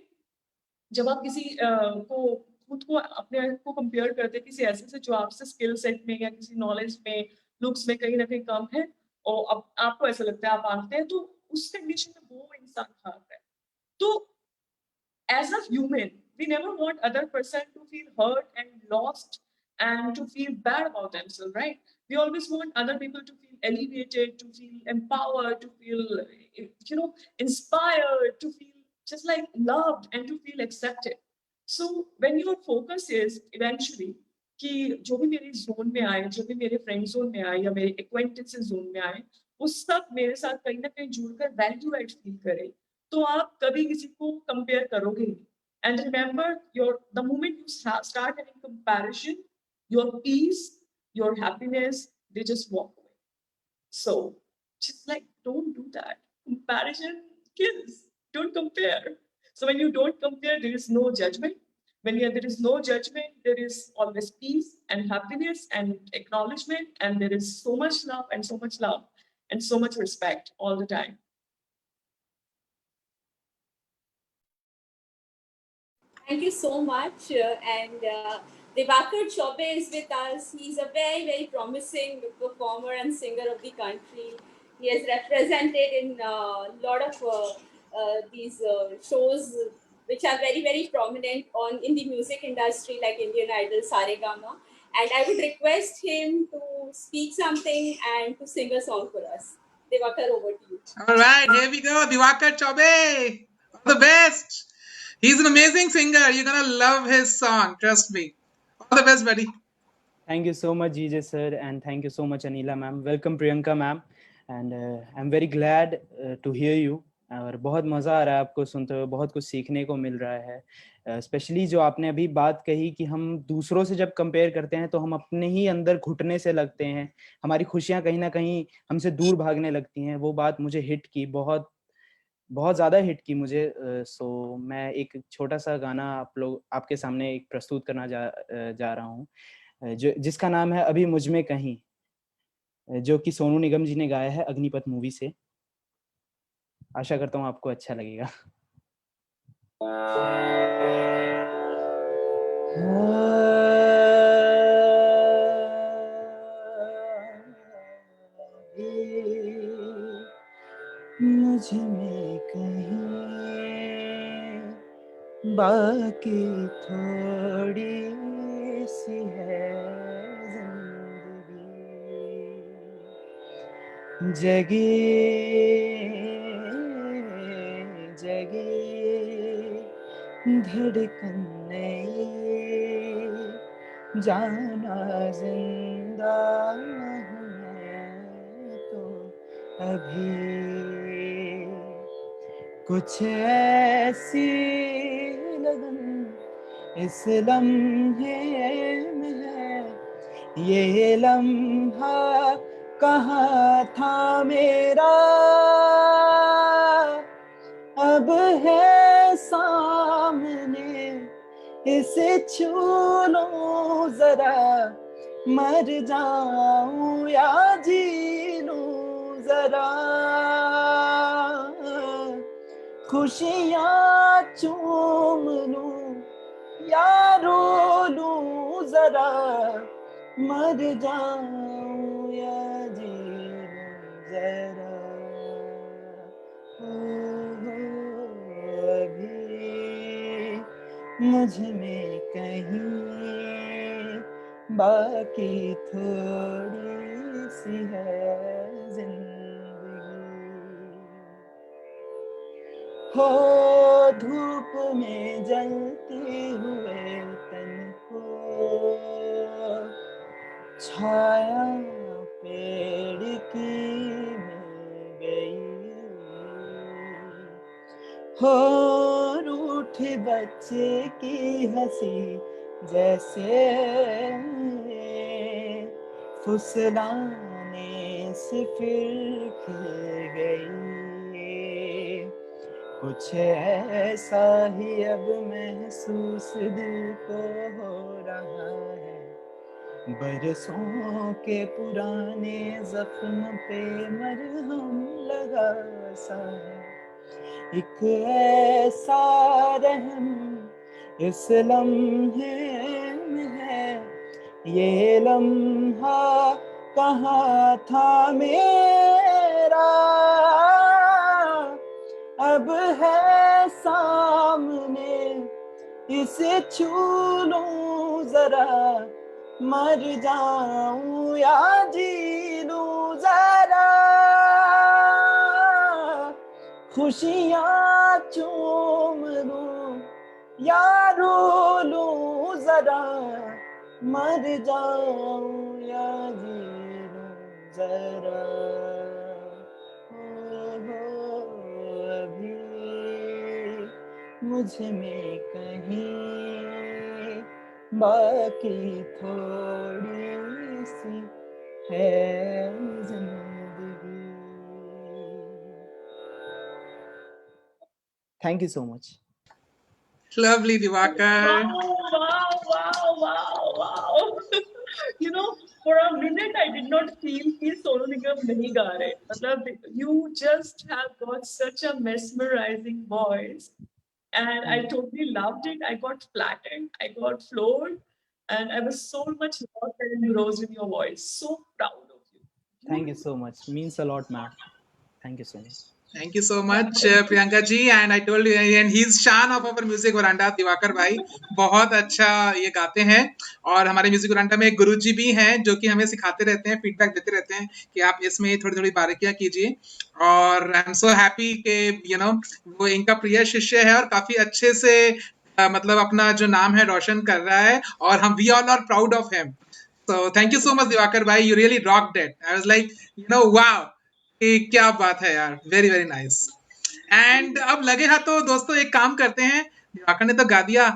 जब आप किसी को खुद को अपने को कंपेयर करते हैं किसी ऐसे से जो आपसे स्किल सेट में या किसी नॉलेज में लुक्स में कहीं ना कहीं कम है और अब आपको ऐसा लगता है आप आंकते हैं, तो उस कंडीशन में वो इंसान हारता है. तो as a human, we never want other person to feel hurt and lost and to feel bad about themselves, right? We always want other people to feel elevated, to feel empowered, to feel, inspired, to feel just like loved and to feel accepted. So when your focus is eventually कि जो भी मेरे zone में आए, जो भी मेरे friend zone में आए या मेरे एक्वेंटेंसेस जोन में आए, वो सब मेरे साथ कहीं ना कहीं जुड़कर वैल्यू एड फील करे, तो आप कभी किसी को कंपेयर करोगे नहीं. And remember the moment you start having comparison, your peace, your happiness, they just walk away. So just like don't do that. Comparison kills. Don't compare. So when you don't compare, there is no judgment. When there is no judgment, there is always peace and happiness and acknowledgement, and there is so much love and so much respect all the time. Thank you so much. And Diwakar Chaube is with us. He's a very, very promising performer and singer of the country. He has represented in a lot of these shows which are very, very prominent in the music industry like Indian Idol, Saregama. And I would request him to speak something and to sing a song for us. Diwakar, over to you. All right, here we go. Diwakar Chaube, all the best. He's an amazing singer. You're gonna love his song. Trust me. All the best, buddy. Thank you so much, GJ sir, and thank you so much, Anila ma'am. Welcome, Priyanka ma'am, and I'm very glad to hear you. और बहुत मज़ा आ रहा है आपको सुनते हुए, बहुत कुछ सीखने को मिल रहा है. स्पेशली जो आपने अभी बात कही कि हम दूसरों से जब कंपेयर करते हैं तो हम अपने ही अंदर घुटने से लगते हैं, हमारी खुशियां कहीं ना कहीं हमसे दूर भागने लगती हैं. वो बात मुझे हिट की, बहुत बहुत ज़्यादा हिट की मुझे. सो मैं एक छोटा सा गाना आपके सामने एक प्रस्तुत करना जा रहा हूँ, जिसका नाम है अभी मुझ में कहीं, जो कि सोनू निगम जी ने गाया है अग्निपथ मूवी से. आशा करता हूँ आपको अच्छा लगेगा. मुझ में कहीं बाकी थोड़ी सी है जिंदगी, जगी धड़कन नई, जाना जिंदा हूँ मैं तो अभी। कुछ ऐसी लगन इस लम्हे में है, ये लम्हा कहाँ था मेरा, अब है सामने, इसे छू लो जरा, मर जाऊं या जी लूं जरा, खुशियाँ चूम लूं या रो लूं जरा, मर जाऊं या जी लूं जरा। अभी मुझ में कहीं बाकी थोड़ी सी है जिंदगी, हो धूप में जलती हुए तन को छाया पेड़ की मिल गई, हो रूठे बच्चे की हंसी जैसे फुसलाने से फिर खिल गई। कुछ ऐसा ही अब महसूस दिल को हो रहा है, बरसों के पुराने जख्म पे मरहम लगा सा है। एक ऐसा रहम इस लम्हे में है, ये लम्हा कहाँ था मेरा, अब है सामने, इसे छू लूं जरा, मर जाऊं या जी लूं जरा, खुशियाँ चूम लूं या रो लूं जरा, मर जाऊं या जी लूं जरा। अभी मुझ में कहीं बाकी थोड़ी सी है जिंदगी। Thank you so much. Lovely, Diwakar. Wow. You know, for a minute I did not feel कि सोनू निगम नहीं गा रहे. मतलब you just have got such a mesmerizing voice, and I totally loved it. I got flattened, I got floored, and I was so much lost and engrossed in your voice. So proud of you. Thank you so much. Means a lot, ma'am. Thank you so much. Thank you so much, Priyanka ji. And I told you, and he's Shan of our music veranda, Diwakar भाई बहुत अच्छा ये गाते हैं। और हमारे music Veranda में एक गुरु जी भी हैं जो कि हमें सिखाते रहते हैं, फीडबैक देते रहते हैं कि आप इसमें थोड़ी थोड़ी बारीकियां कीजिए। और आई एम सो हैप्पी कि वो इनका प्रिय शिष्य है और काफी अच्छे से मतलब अपना जो नाम है रोशन कर रहा है, और हम we all are proud of him. So thank you so much, Diwakar भाई, you really rocked it. I was like, wow, क्या बात है यार, वेरी वेरी नाइस। एंड अब लगे हाथों दोस्तों एक काम करते हैं, दिवाकर ने तो गा दिया,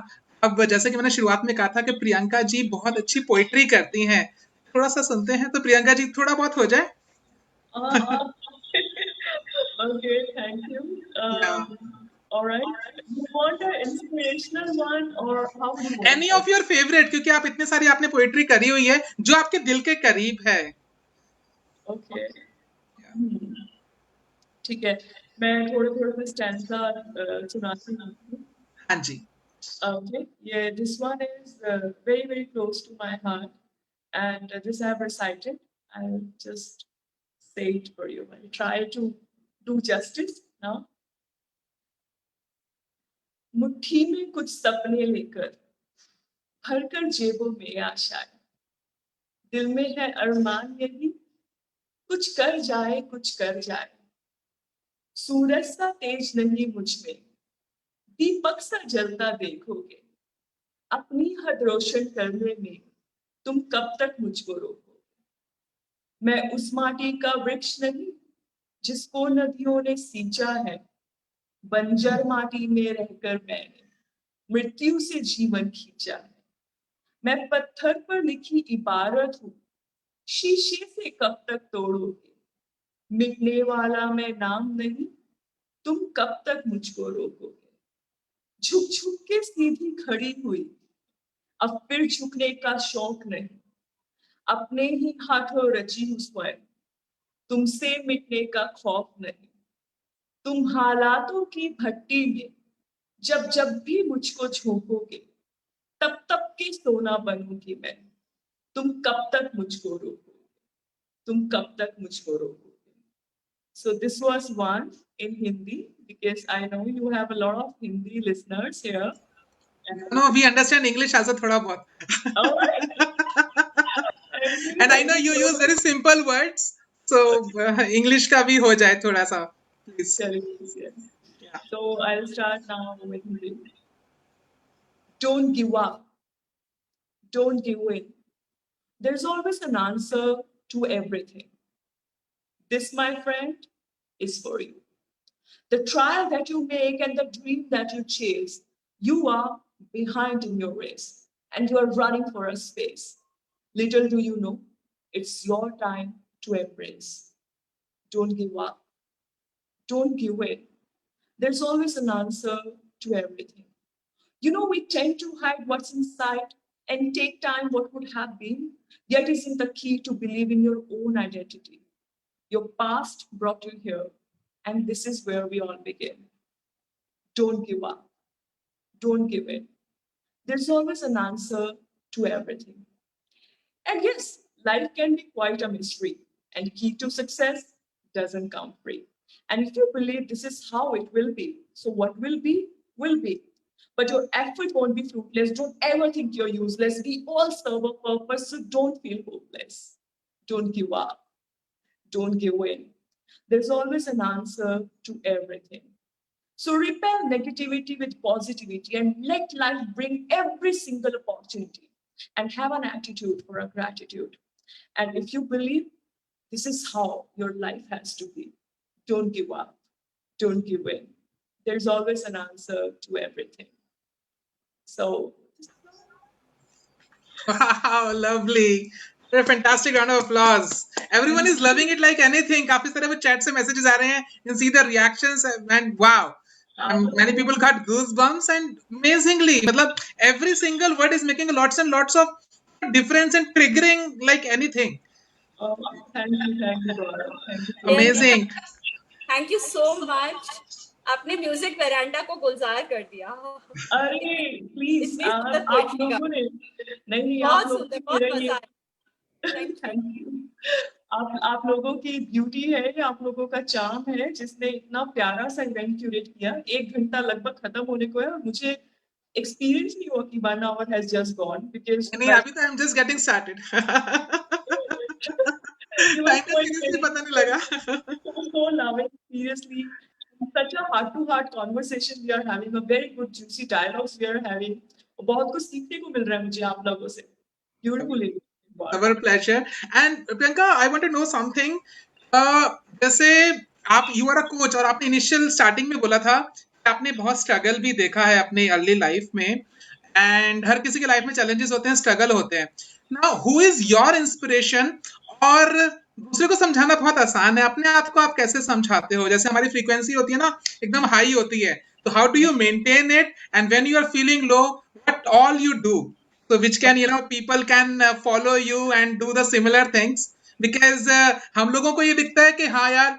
अब जैसे कि मैंने शुरुआत में कहा था कि प्रियंका जी बहुत अच्छी पोइट्री करती हैं, थोड़ा सा सुनते हैं। तो प्रियंका जी थोड़ा बहुत हो जाए। Okay, thank you. All right. You want an inspirational one or how do you want? Any of your favorite, क्योंकि आप इतने सारी आपने पोइट्री करी हुई है जो आपके दिल के करीब है। Okay. ठीक है, मैं थोड़े से स्टैंजा सुनाती हूँ। हाँ जी। Okay, yeah, this one is very very close to my heart, and this I have recited. I'll just say it for you. I'll try to do justice now. मुट्ठी में कुछ सपने लेकर भरकर जेबों में आशाएं, दिल में है अरमान यही कुछ कर जाए, सूरज सा तेज नहीं मुझ में, दीपक सा जलता देखोगे, अपनी हद रोशन करने में तुम कब तक मुझको रोकोगे? मैं उस माटी का वृक्ष नहीं जिसको नदियों ने सींचा है, बंजर माटी में रहकर मैंने मृत्यु से जीवन खींचा है। मैं पत्थर पर लिखी इबारत हूँ, शीशे से कब तक तोड़ोगे? मिटने वाला मैं नाम नहीं, तुम कब तक मुझको रोकोगे? झुक झुक के सीधी खड़ी हुई, अब फिर झुकने का शौक नहीं, अपने ही हाथों रची हूँ स्वयं, तुमसे मिटने का खौफ नहीं। तुम हालातों की भट्टी में जब जब भी मुझको झोंकोगे, तब तब के सोना बनूंगी मैं, तुम कब तक मुझको रोकोगे? तुम कब तक मुझको रोकोगे? So this was one in Hindi, because I know you have a lot of Hindi listeners here. No, we understand English as a thoda bahut. All right. And I know you use very simple words, so English ka bhi ho jaye thoda sa, please. Yes. So I'll start now with Hindi. Don't give up. Don't give in. There's always an answer to everything. This, my friend, is for you. The trial that you make and the dream that you chase, you are behind in your race and you are running for a space. Little do you know, it's your time to embrace. Don't give up. Don't give in. There's always an answer to everything. You know, we tend to hide what's inside and take time what would have been, yet isn't the key to believe in your own identity. Your past brought you here, and this is where we all begin. Don't give up. Don't give in. There's always an answer to everything. And yes, life can be quite a mystery, and key to success doesn't come free. And if you believe this is how it will be, so what will be, will be. But your effort won't be fruitless. Don't ever think you're useless. We all serve a purpose, so don't feel hopeless. Don't give up. Don't give in. There's always an answer to everything. So repel negativity with positivity and let life bring every single opportunity and have an attitude for a gratitude. And if you believe this is how your life has to be, don't give up. Don't give in. There's always an answer to everything. So Wow, lovely. A fantastic round of applause. Everyone is loving it like anything. काफी सारे वो chat से messages आ रहे हैं. You can see the reactions and wow. Many people got goosebumps and amazingly, मतलब every single word is making lots and lots of difference and triggering like anything. thank you, Gaurav. Thank you. Amazing. Thank you so much. आपने music veranda को गुलजार कर दिया. अरे please इसमें सुंदर आप poetry का. लोगों ने नहीं बहुत आप लोगों सुंदर, की बहुत रही मजा है. आया. Thank you. आप लोगों की ब्यूटी है, आप लोगों का चार्म है जिसने इतना प्यारा सा इवेंट क्यूरेट किया. 1 घंटा लगभग खत्म होने को है और मुझे एक्सपीरियंस नहीं हुआ कि 1 hour has just gone because नहीं अभी तो I'm just getting started. Time का सीरियसली पता नहीं लगा. so loving, seriously. Such a heart-to-heart conversation we are having, a very good juicy dialogues we are having. बहुत कुछ सीखने को मिल रहा है मुझे आप लोगों से. Beautifully. Our pleasure. And Priyanka, I want to know something. जैसे आप you are a coach और आपने initial starting में बोला था कि आपने बहुत struggle भी देखा है अपने early life में and हर किसी के लाइफ में challenges होते हैं, struggle होते हैं. Now, who is your inspiration? और दूसरे को समझाना बहुत आसान है, अपने आप को आप कैसे समझाते हो? जैसे हमारी frequency होती है ना, एकदम high होती है. So how do you maintain it? And when you are feeling low, what all you do? So which can people can follow you and do the similar things because हम लोगों को ये दिखता है कि हाँ यार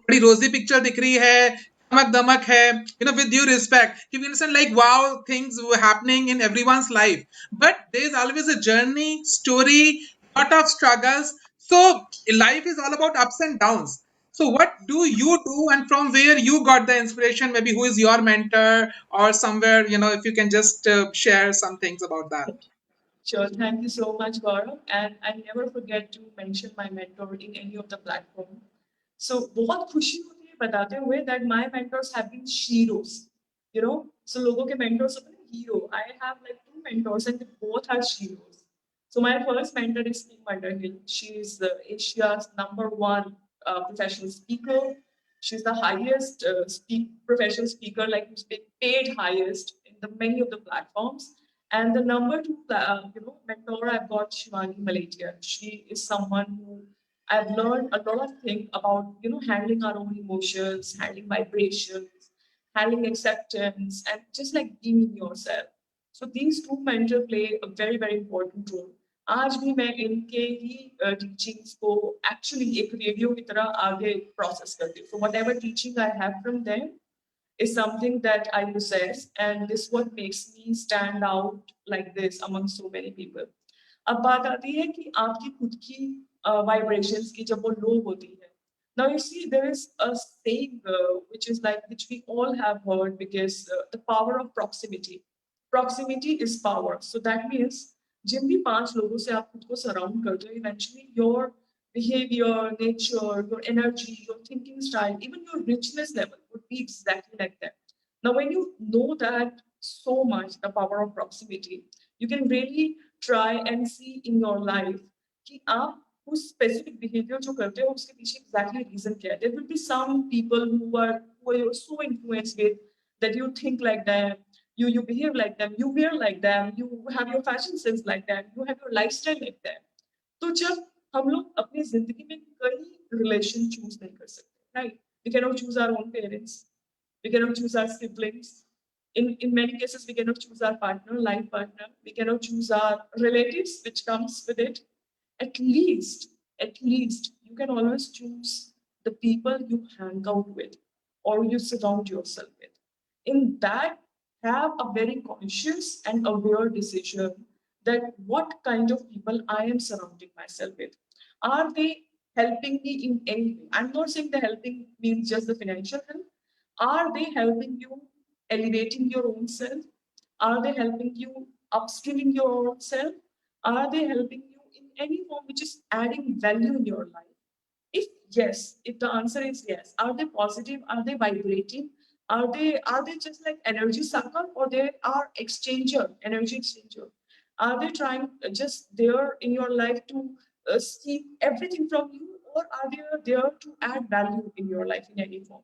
बड़ी रोजी पिक्चर दिख रही है, चमक दमक है, with due respect, you understand like wow things were happening in everyone's life, but there is always a journey, story, lot of struggles. So life is all about ups and downs. So what do you do and from where you got the inspiration? Maybe who is your mentor or somewhere, if you can just share some things about that. Sure, thank you so much, Gaurav. And I never forget to mention my mentor in any of the platform. So बहुत खुशी होती है बताते हुए that my mentors have been sheroes. you know. So logo ke mentors are hero. I have like 2 mentors and they both are heroes. So my first mentor is Steve Underhill. She is Asia's #1 professional speaker. She's the highest professional speaker, like who's been paid highest in the many of the platforms. And the #2 mentor I've got Shivani Malatia. She is someone who I've learned a lot of things about, handling our own emotions, handling vibrations, handling acceptance, and just like being yourself. So these 2 mentors play a very, very important role. आज भी मैं इनके ही teachings को actually एक radio की तरह आगे process करती हूँ. So whatever teaching I have from them is something that I possess, and this what makes me stand out like this among so many people. अब बात आती है कि आपकी खुद की vibrations की जब वो low होती है. Now you see there is a saying which we all have heard, because the power of proximity. Proximity is power. So that means जिन भी 5 लोगों से आप खुद को सराउंड करते हो, eventually your behavior, nature, your energy, your thinking style, even your richness level would be exactly like that. Now, when you know that so much, the power of proximity, you can really try and see in your life कि आप उस specific behavior जो करते हो उसके पीछे exactly reason क्या है. There will be some people who are so influenced with that you think like that, you behave like them, you wear like them, you have your fashion sense like that, you have your lifestyle like that. तो जब हम लोग अपनी जिंदगी में कई relation choose नहीं कर सकते, right? We cannot choose our own parents, we cannot choose our siblings. In many cases, we cannot choose our partner, life partner. We cannot choose our relatives, which comes with it. At least, you can always choose the people you hang out with or you surround yourself with. In that, have a very conscious and aware decision that what kind of people I am surrounding myself with. Are they helping me in any way? I'm not saying the helping means just the financial help. Are they helping you elevating your own self? Are they helping you upskilling your own self? Are they helping you in any form which is adding value in your life? If yes, if the answer is yes, are they positive? Are they vibrating? Are they just like energy sucker, or they are energy exchanger? Are they trying just there in your life to seek everything from you, or are they there to add value in your life in any form?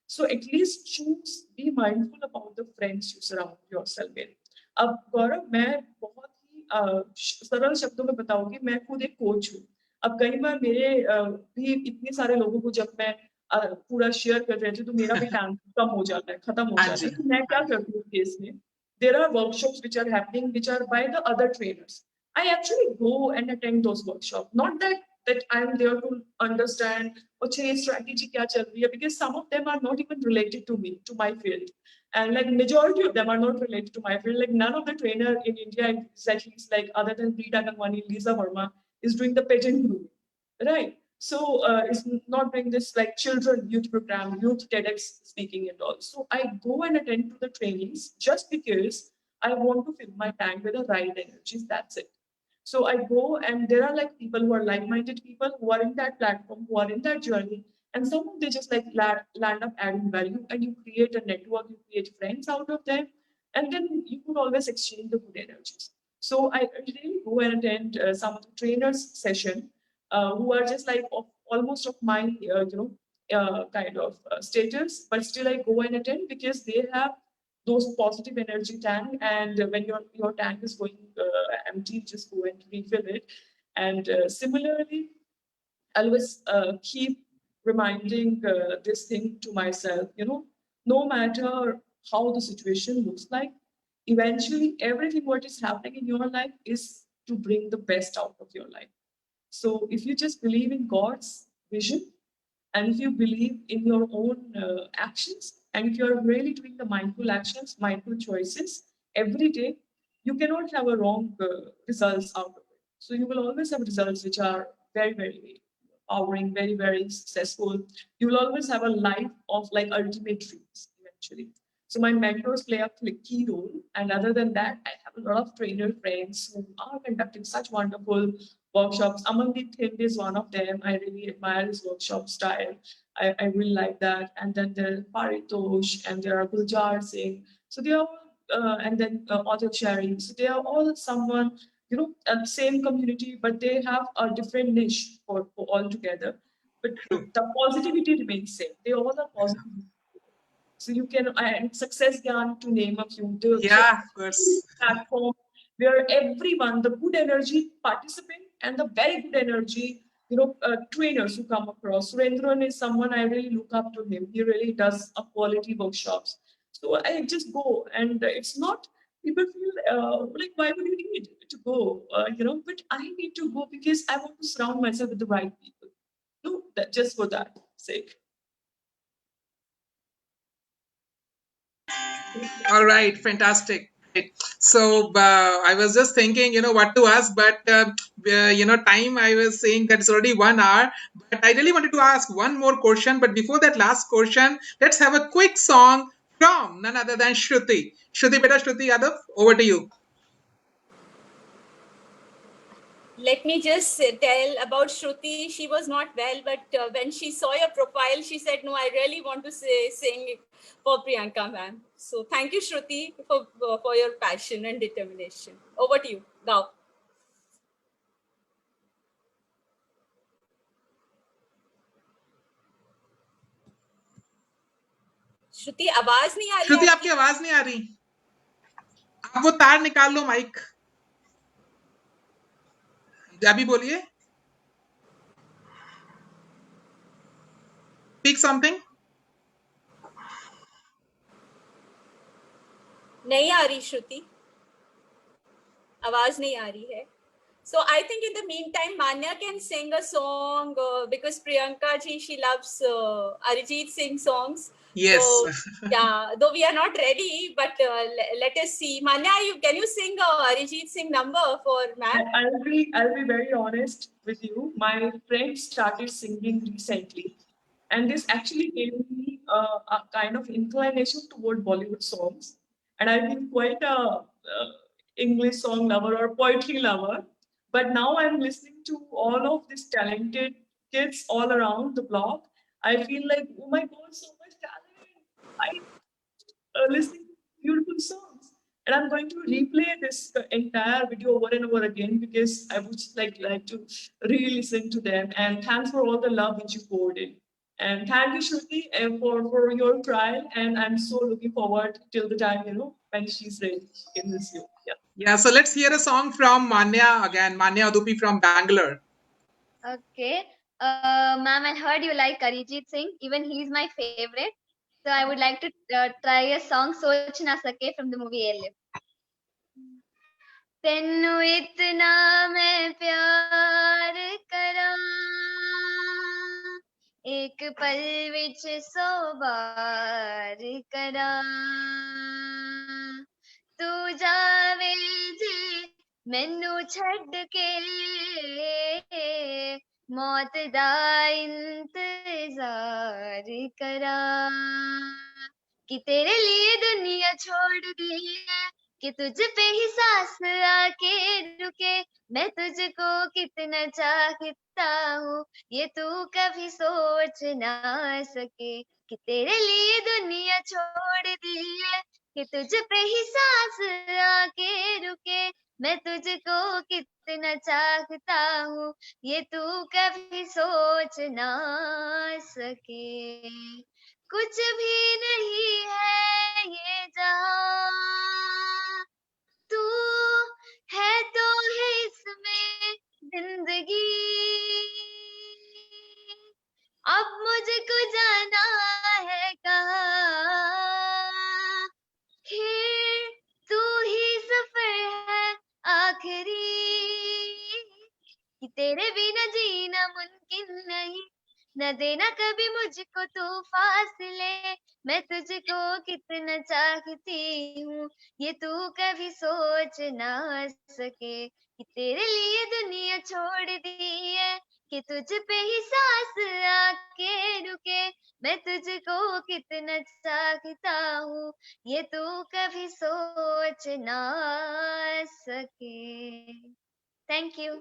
So at least choose, be mindful about the friends you surround yourself with. अब गौरव, मैं बहुत ही सरल शब्दों में बताऊंगी, मैं खुद एक कोच हूँ. अब कई बार मेरे भी इतने सारे लोगों को जब मैं पूरा शेयर कर रही थी तो मेरा भी टाइम कम हो जाता है, खत्म हो जाता है. तो मैं क्या करती हूँ केस में, there are workshops which are happening which are by the other trainers. I actually go and attend those workshops. Not that I'm there to understand अच्छा ये strategy क्या चल रही है, because some of them are not even related to me, to my field. And like majority of them are not related to my field. Like none of the trainer in India, exactly, like other than Rita Gangwani, Lisa Verma, is doing the pageant grooming, right? So it's not doing this like children youth program, youth TEDx speaking and all. So I go and attend to the trainings just because I want to fill my tank with the right energies. That's it. So I go, and there are like people who are like-minded people who are in that platform, who are in that journey, and somehow they just like land up adding value, and you create a network, you create friends out of them, and then you could always exchange the good energies. So I really go and attend some of the trainers session who are just like almost of my kind of status, but still I go and attend because they have those positive energy tank, and when your tank is going empty, just go and refill it. And similarly, I always keep reminding this thing to myself, no matter how the situation looks like, eventually everything what is happening in your life is to bring the best out of your life. So if you just believe in God's vision, and if you believe in your own actions, and if you're really doing the mindful actions, mindful choices every day, you cannot have a wrong results out of it. So you will always have results which are very, very empowering, very, very successful. You will always have a life of like ultimate dreams eventually. So my mentors play a key role. And other than that, I have a lot of trainer friends who are conducting such wonderful workshops. Amandeep Thinde is one of them. I really admire his workshop style. I really like that. And then there's Paritosh and there are Guljar Singh. So they are all, and then Author Cherry. So they are all someone, you know, same community, but they have a different niche for all together. But the positivity remains same. They all are positive. So you can, and Success Gyan, to name a few, Yeah, of course. platform where everyone, the good energy participant and the very good energy, you know, trainers who come across. Surendran is someone I really look up to him. He really does a quality workshops. So I just go, and it's not, people feel like, why would you need to go? You know, but I need to go because I want to surround myself with the right people. No, that just for that sake. All right, fantastic. Great. So I was just thinking, what to ask, but time I was saying that it's already 1 hour. But I really wanted to ask one more question. But before that last question, let's have a quick song from none other than Shruti. Shruti, beta Shruti Yadav, over to you. Let me just tell about Shruti. She was not well, but when she saw your profile, she said, no, I really want to sing for Priyanka ma'am. So thank you, Shruti, for your passion and determination. Over to you. Now. श्रुति आवाज नहीं आ रही श्रुति आपकी आवाज नहीं आ रही आप वो तार निकाल लो माइक अभी बोलिए स्पीक समथिंग नहीं आ रही श्रुति आवाज नहीं आ रही है So I think in the meantime, Manya can sing a song because Priyanka ji, she loves Arijit Singh songs. Yes. So, yeah, though we are not ready, but let us see. Manya, can you sing a Arijit Singh number for ma'am? I'll be very honest with you. My friend started singing recently, and this actually gave me a kind of inclination toward Bollywood songs. And I've been quite a English song lover or poetry lover. But now I'm listening to all of these talented kids all around the block. I feel like, oh my God, so much talent. I listening to beautiful songs. And I'm going to replay this entire video over and over again because I would like to re-listen to them. And thanks for all the love which you poured in. And thank you, Shruti, for your trial. And I'm so looking forward till the time, when she's ready, she can miss you. Yeah, so let's hear a song from Manya again. Manya Adupi from Bangalore. Okay. Ma'am, I heard you like Arijit Singh. Even he's my favorite. So I would like to try a song Soch Na Sake from the movie Elif. Tenu itna main pyar kara ek pal vich 100 baar kara tu jaave je मैनू छड़ के मौत दा इंतजार करा कि तेरे लिए दुनिया छोड़ दी है कि तुझ पे ही सांस आके रुके मैं तुझको कितना चाहता हूँ ये तू कभी सोच ना सके कि तेरे लिए दुनिया छोड़ दी है कि तुझ पे ही सांस आके रुके मैं तुझको कितना चाहता हूँ ये तू कभी सोच ना सके कुछ भी नहीं है ये जहां तू है तो है इसमें जिंदगी अब मुझको जाना है कहाँ फिर तू ही सफर है आखिरी कि तेरे बिना जीना मुमकिन नहीं न देना कभी मुझको तू फासले मैं तुझको कितना चाहती हूँ ये तू कभी सोच ना सके कि तेरे लिए दुनिया छोड़ दी है कि तुझ पे ही सांस आके रुके मैं तुझको कितना चाहता हूँ ये तू कभी सोच ना सके thank you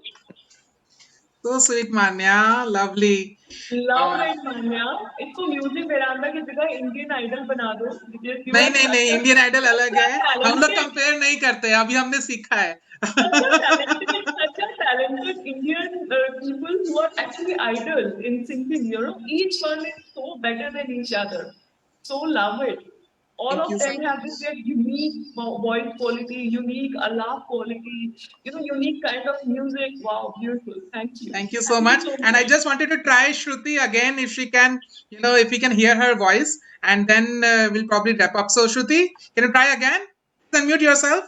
So sweet, Manya. Lovely. Love it, Manya. इसको म्यूजिक वेरांडा की जगह इंडियन आइडल बना दो, because you नहीं are नहीं नहीं, इंडियन आइडल अलग है, हम लोग talented, कंपेयर नहीं करते, अभी हमने सीखा है. such a talented Indian people who are actually idols in singing. You know, each one is so better than each other. So love it. All Thank of you so them have this their unique voice quality, unique laugh quality, you know, unique kind of music. Wow, beautiful. Thank you. Thank you so much. So And I much. just wanted to try Shruti again, if she can, you know, if we can hear her voice, and then we'll probably wrap up. So Shruti, can you try again? Unmute yourself.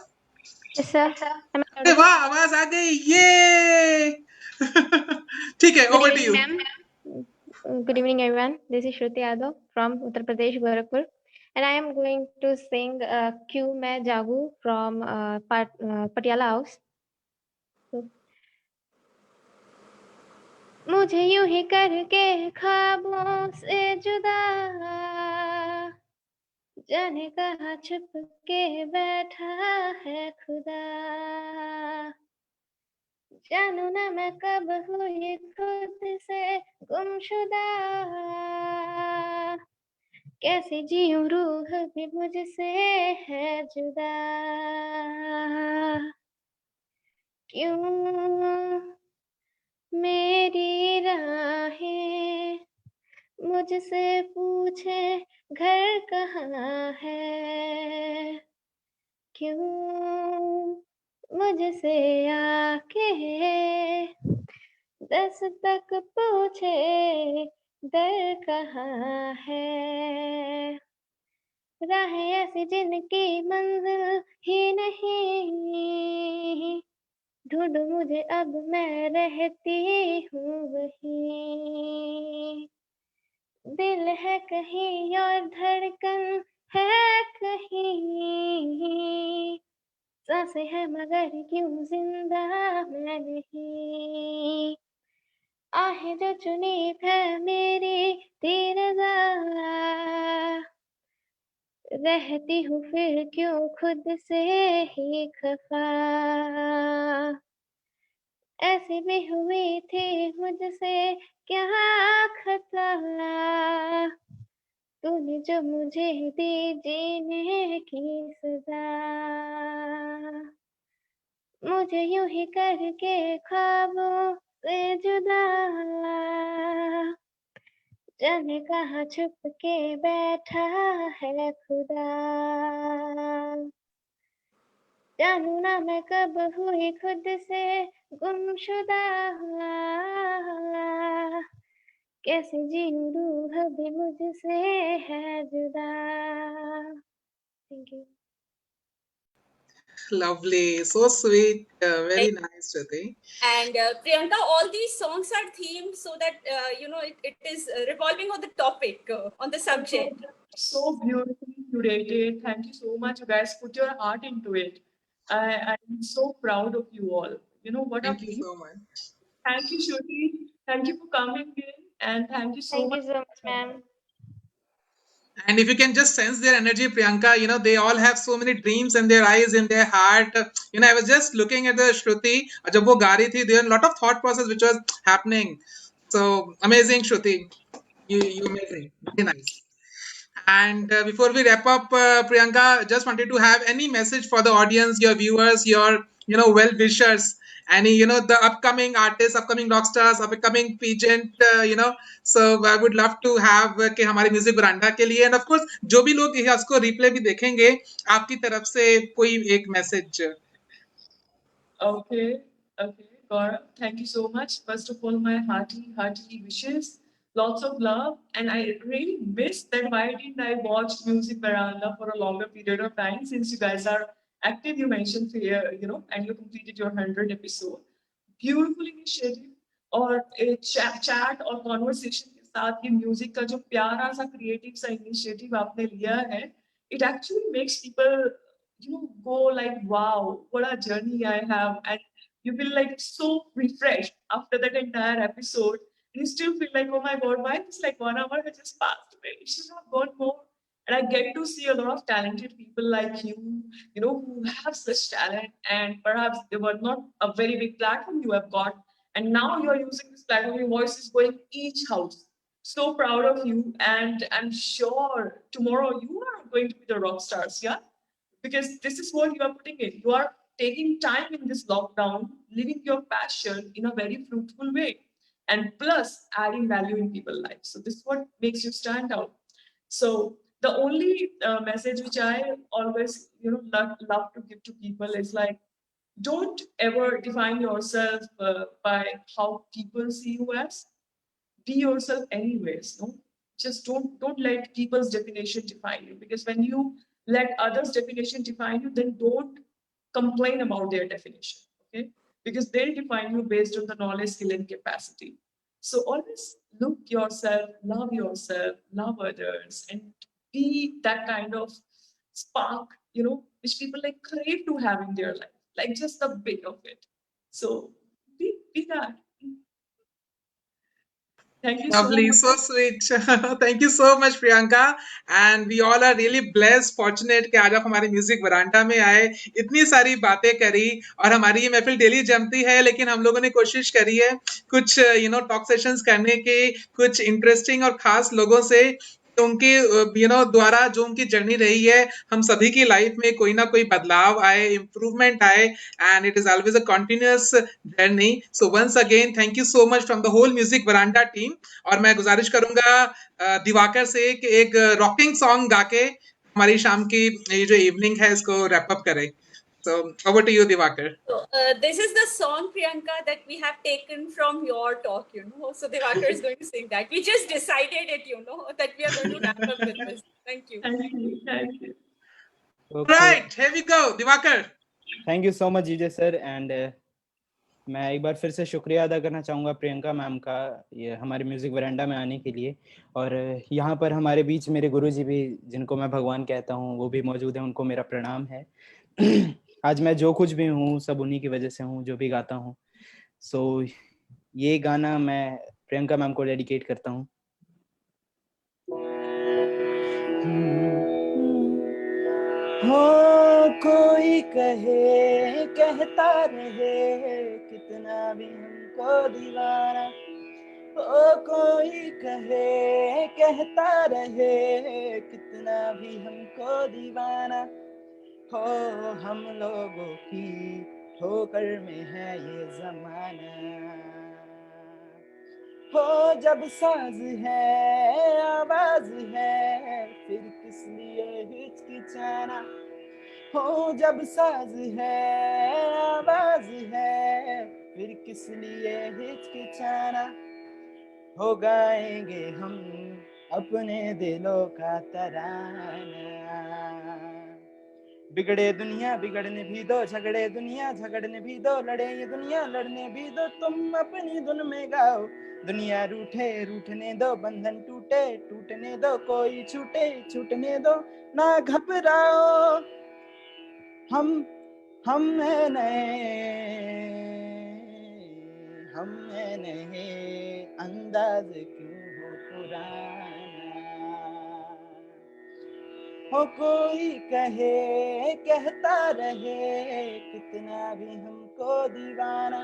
Yes, sir. Am I अरे audible? वाह, आवाज आ गई, ये. ठीक है, Good over to evening, you. ma'am. Good evening, everyone. This is Shruti Yadav from Uttar Pradesh, Gorakhpur, and I am going to sing "Kyun Main Jagu" from Patiala House. मुझे यूं ही करके ख्वाबों से जुदा, जाने कहाँ छुप के बैठा है खुदा, जानू ना मैं कब हुई खुद से गुमशुदा, कैसे जीऊं रूह भी मुझसे है जुदा, क्यों मेरी राहें मुझसे पूछे घर कहाँ है, क्यों मुझसे आके दस्तक पूछे दर कहाँ है, राहें ऐसी जिनकी मंजिल ही नहीं, ढूंढूं मुझे अब मैं रहती हूँ वहीं, दिल है कहीं और धड़कन है कहीं, सांसें है मगर क्यों जिंदा मैं नहीं, आहें जो चुनी है मेरी तीरज़ा, रहती हूँ फिर क्यों खुद से ही खफा, ऐसी भी हुई थी मुझसे क्या खता, तूने जो मुझे दी जीने की सजा, मुझे यूं ही करके ख्वाबों से जुदा, जाने कहाँ छुप के बैठा है खुदा, जानू ना मैं कब हुई खुद से गुमशुदा, कैसे जीऊं रूह भी मुझसे है जुदा. Thank you. Lovely, so sweet, very nice, Shruti. And Priyanka, all these songs are themed so that you know it is revolving on the topic, on the subject. So beautifully curated. Thank you so much. You guys put your heart into it. I'm so proud of you all. You know what? Thank you so much. Thank you, Shruti. Thank you for coming in, and thank you so Thank much. you so much, ma'am. And if you can just sense their energy, Priyanka, you know, they all have so many dreams in their eyes, in their heart. You know, I was just looking at the Shruti, jab wo ga rahi thi, there were a lot of thought process which was happening. So amazing, Shruti. You amazing. Very nice. And before we wrap up, Priyanka, just wanted to have any message for the audience, your viewers, your, you know, well-wishers, any, you know, the upcoming artists, upcoming rock stars, upcoming pageant, you know. So I would love to have कि हमारे music बरांडा के लिए, and of course जो भी लोग इसको replay भी देखेंगे, आपकी तरफ से कोई एक message. Okay, okay, Gaurav, thank you so much. First of all, my hearty wishes, lots of love, and I really missed that. Why didn't I watch Music Veranda for a longer period of time? Since you guys are active, you mentioned here, you know, and you completed your 100th episode. Beautiful initiative, और chat और conversation के साथ ये music का जो प्यारा सा creative सा initiative आपने लिया है, it actually makes people, you know, go like, wow, what a journey I have, and you feel like so refreshed after that entire episode. You still feel like, oh my god, why is like 1 hour has just passed away? It should have gone more. And I get to see a lot of talented people like you know, who have such talent, and perhaps they were not a very big platform you have got, And now you are using this platform, your voice is going each house. So proud of you, and I'm sure tomorrow you are going to be the rock stars, yeah? Because this is what you are putting in. You are taking time in this lockdown, living your passion in a very fruitful way, and plus adding value in people's lives. So this is what makes you stand out. So the only message which I always, love to give to people is like, don't ever define yourself by how people see you as. Be yourself anyways. No, just don't let people's definition define you, because when you let others definition define you, then don't complain about their definition. Okay, because they'll define you based on the knowledge, skill, and capacity. So always look yourself, love others, and be that kind of spark, which people like crave to have in their life, like just a bit of it. So be that. Thank you so Lovely, much. so sweet. Thank you so much, Priyanka. And we all are really blessed, fortunate कि आज आप हमारे music Veranda में आए, इतनी सारी बातें करी, और हमारी ये महफिल डेली जमती है, लेकिन हम लोगों ने कोशिश करी है कुछ टॉक सेशंस करने की, कुछ इंटरेस्टिंग और खास लोगों से, उनके द्वारा जो उनकी जर्नी रही है, हम सभी की लाइफ में कोई ना कोई बदलाव आए, इम्प्रूवमेंट आए, and it is always a continuous journey. So once again thank you so much from the whole music veranda team. और मैं गुजारिश करूंगा दिवाकर से कि एक रॉकिंग सॉन्ग गा के हमारी शाम की ये जो इवनिंग है इसको रैप अप करें. So over to you, Divakar. So, this is the song, Priyanka, that we have taken from your talk, So Divakar is going to sing that. We just decided it, that we are going to wrap up with this. Thank you. Thank you. Okay. Right, here we go, Divakar. Thank you so much, G J sir. And मैं एक बार फिर से शुक्रिया अदा करना चाहूँगा Priyanka ma'am का ये हमारे म्यूज़िक वरांडा में आने के लिए. और यहाँ पर हमारे बीच मेरे गुरुजी भी, जिनको मैं भगवान कहता हूँ, वो भी मौजूद हैं. उनको मेरा प्रणाम है. आज मैं जो कुछ भी हूँ सब उन्हीं की वजह से हूँ, जो भी गाता हूँ. सो ये गाना मैं प्रियंका मैम को डेडिकेट करता हूँ. हो कोई कहे कहता रहे कितना भी हमको दीवाना, हो कोई कहे कहता रहे कितना भी हमको दीवाना, हो हम लोगों की ठोकर में है ये जमाना, हो जब साज है आवाज है फिर किस लिए हिचकिचाना, हो जब साज है आवाज है फिर किस लिए हिचकिचाना, हो गाएंगे हम अपने दिलों का तराना, बिगड़े दुनिया बिगड़ने भी दो, झगड़े दुनिया झगड़ने भी दो, लड़े ये दुनिया लड़ने भी दो, तुम अपनी धुन में गाओ, दुनिया रूठे रूठने दो, बंधन टूटे टूटने दो, कोई छूटे छूटने दो, ना घबराओ हम है नए अंदाज क्यों हो पुराना, हो कोई कहे कहता रहे कितना भी हमको दीवाना,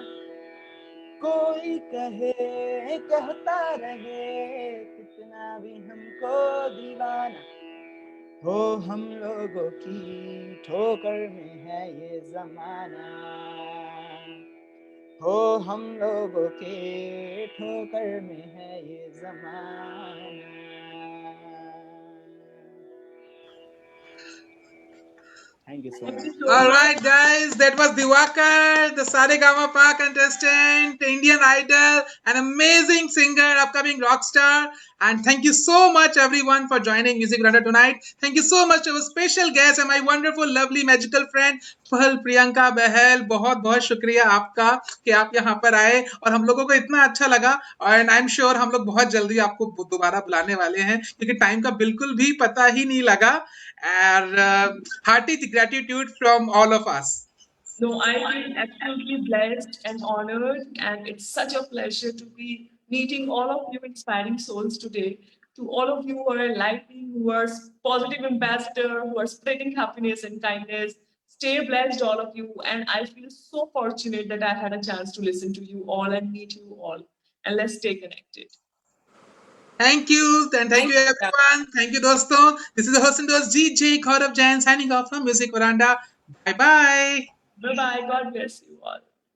कोई कहे कहता रहे कितना भी हमको दीवाना, हो हम लोगों की ठोकर में है ये जमाना, हो हम लोगों के ठोकर में है ये जमाना. Thank you so much. All right, guys, that was Divakar, the Saregama contestant, Indian Idol, an amazing singer, upcoming rock star. And thank you so much, everyone, for joining Music Varaanda tonight. Thank you so much to our special guest and my wonderful, lovely, magical friend, पहल प्रियंका बहल. बहुत बहुत शुक्रिया आपका कि आप यहाँ पर आए और हम लोगों को इतना अच्छा लगा. एंड आई एम श्योर हम लोग बहुत जल्दी आपको दोबारा बुलाने वाले हैं, क्योंकि टाइम का बिल्कुल भी पता ही नहीं लगा. And hearty gratitude from all of us. No, I feel absolutely blessed and honored, and it's such a pleasure to be meeting all of you inspiring souls today. To all of you who are enlightening, who are positive ambassador, who are spreading happiness and kindness, Stay blessed, all of you. And I feel so fortunate that I had a chance to listen to you all and meet you all. And let's stay connected. Thank you, and thank you everyone. Thank you, dosto. This is the host and host DJ Gaurav Jain signing off from Music Veranda. Bye bye. Bye bye. God bless you all.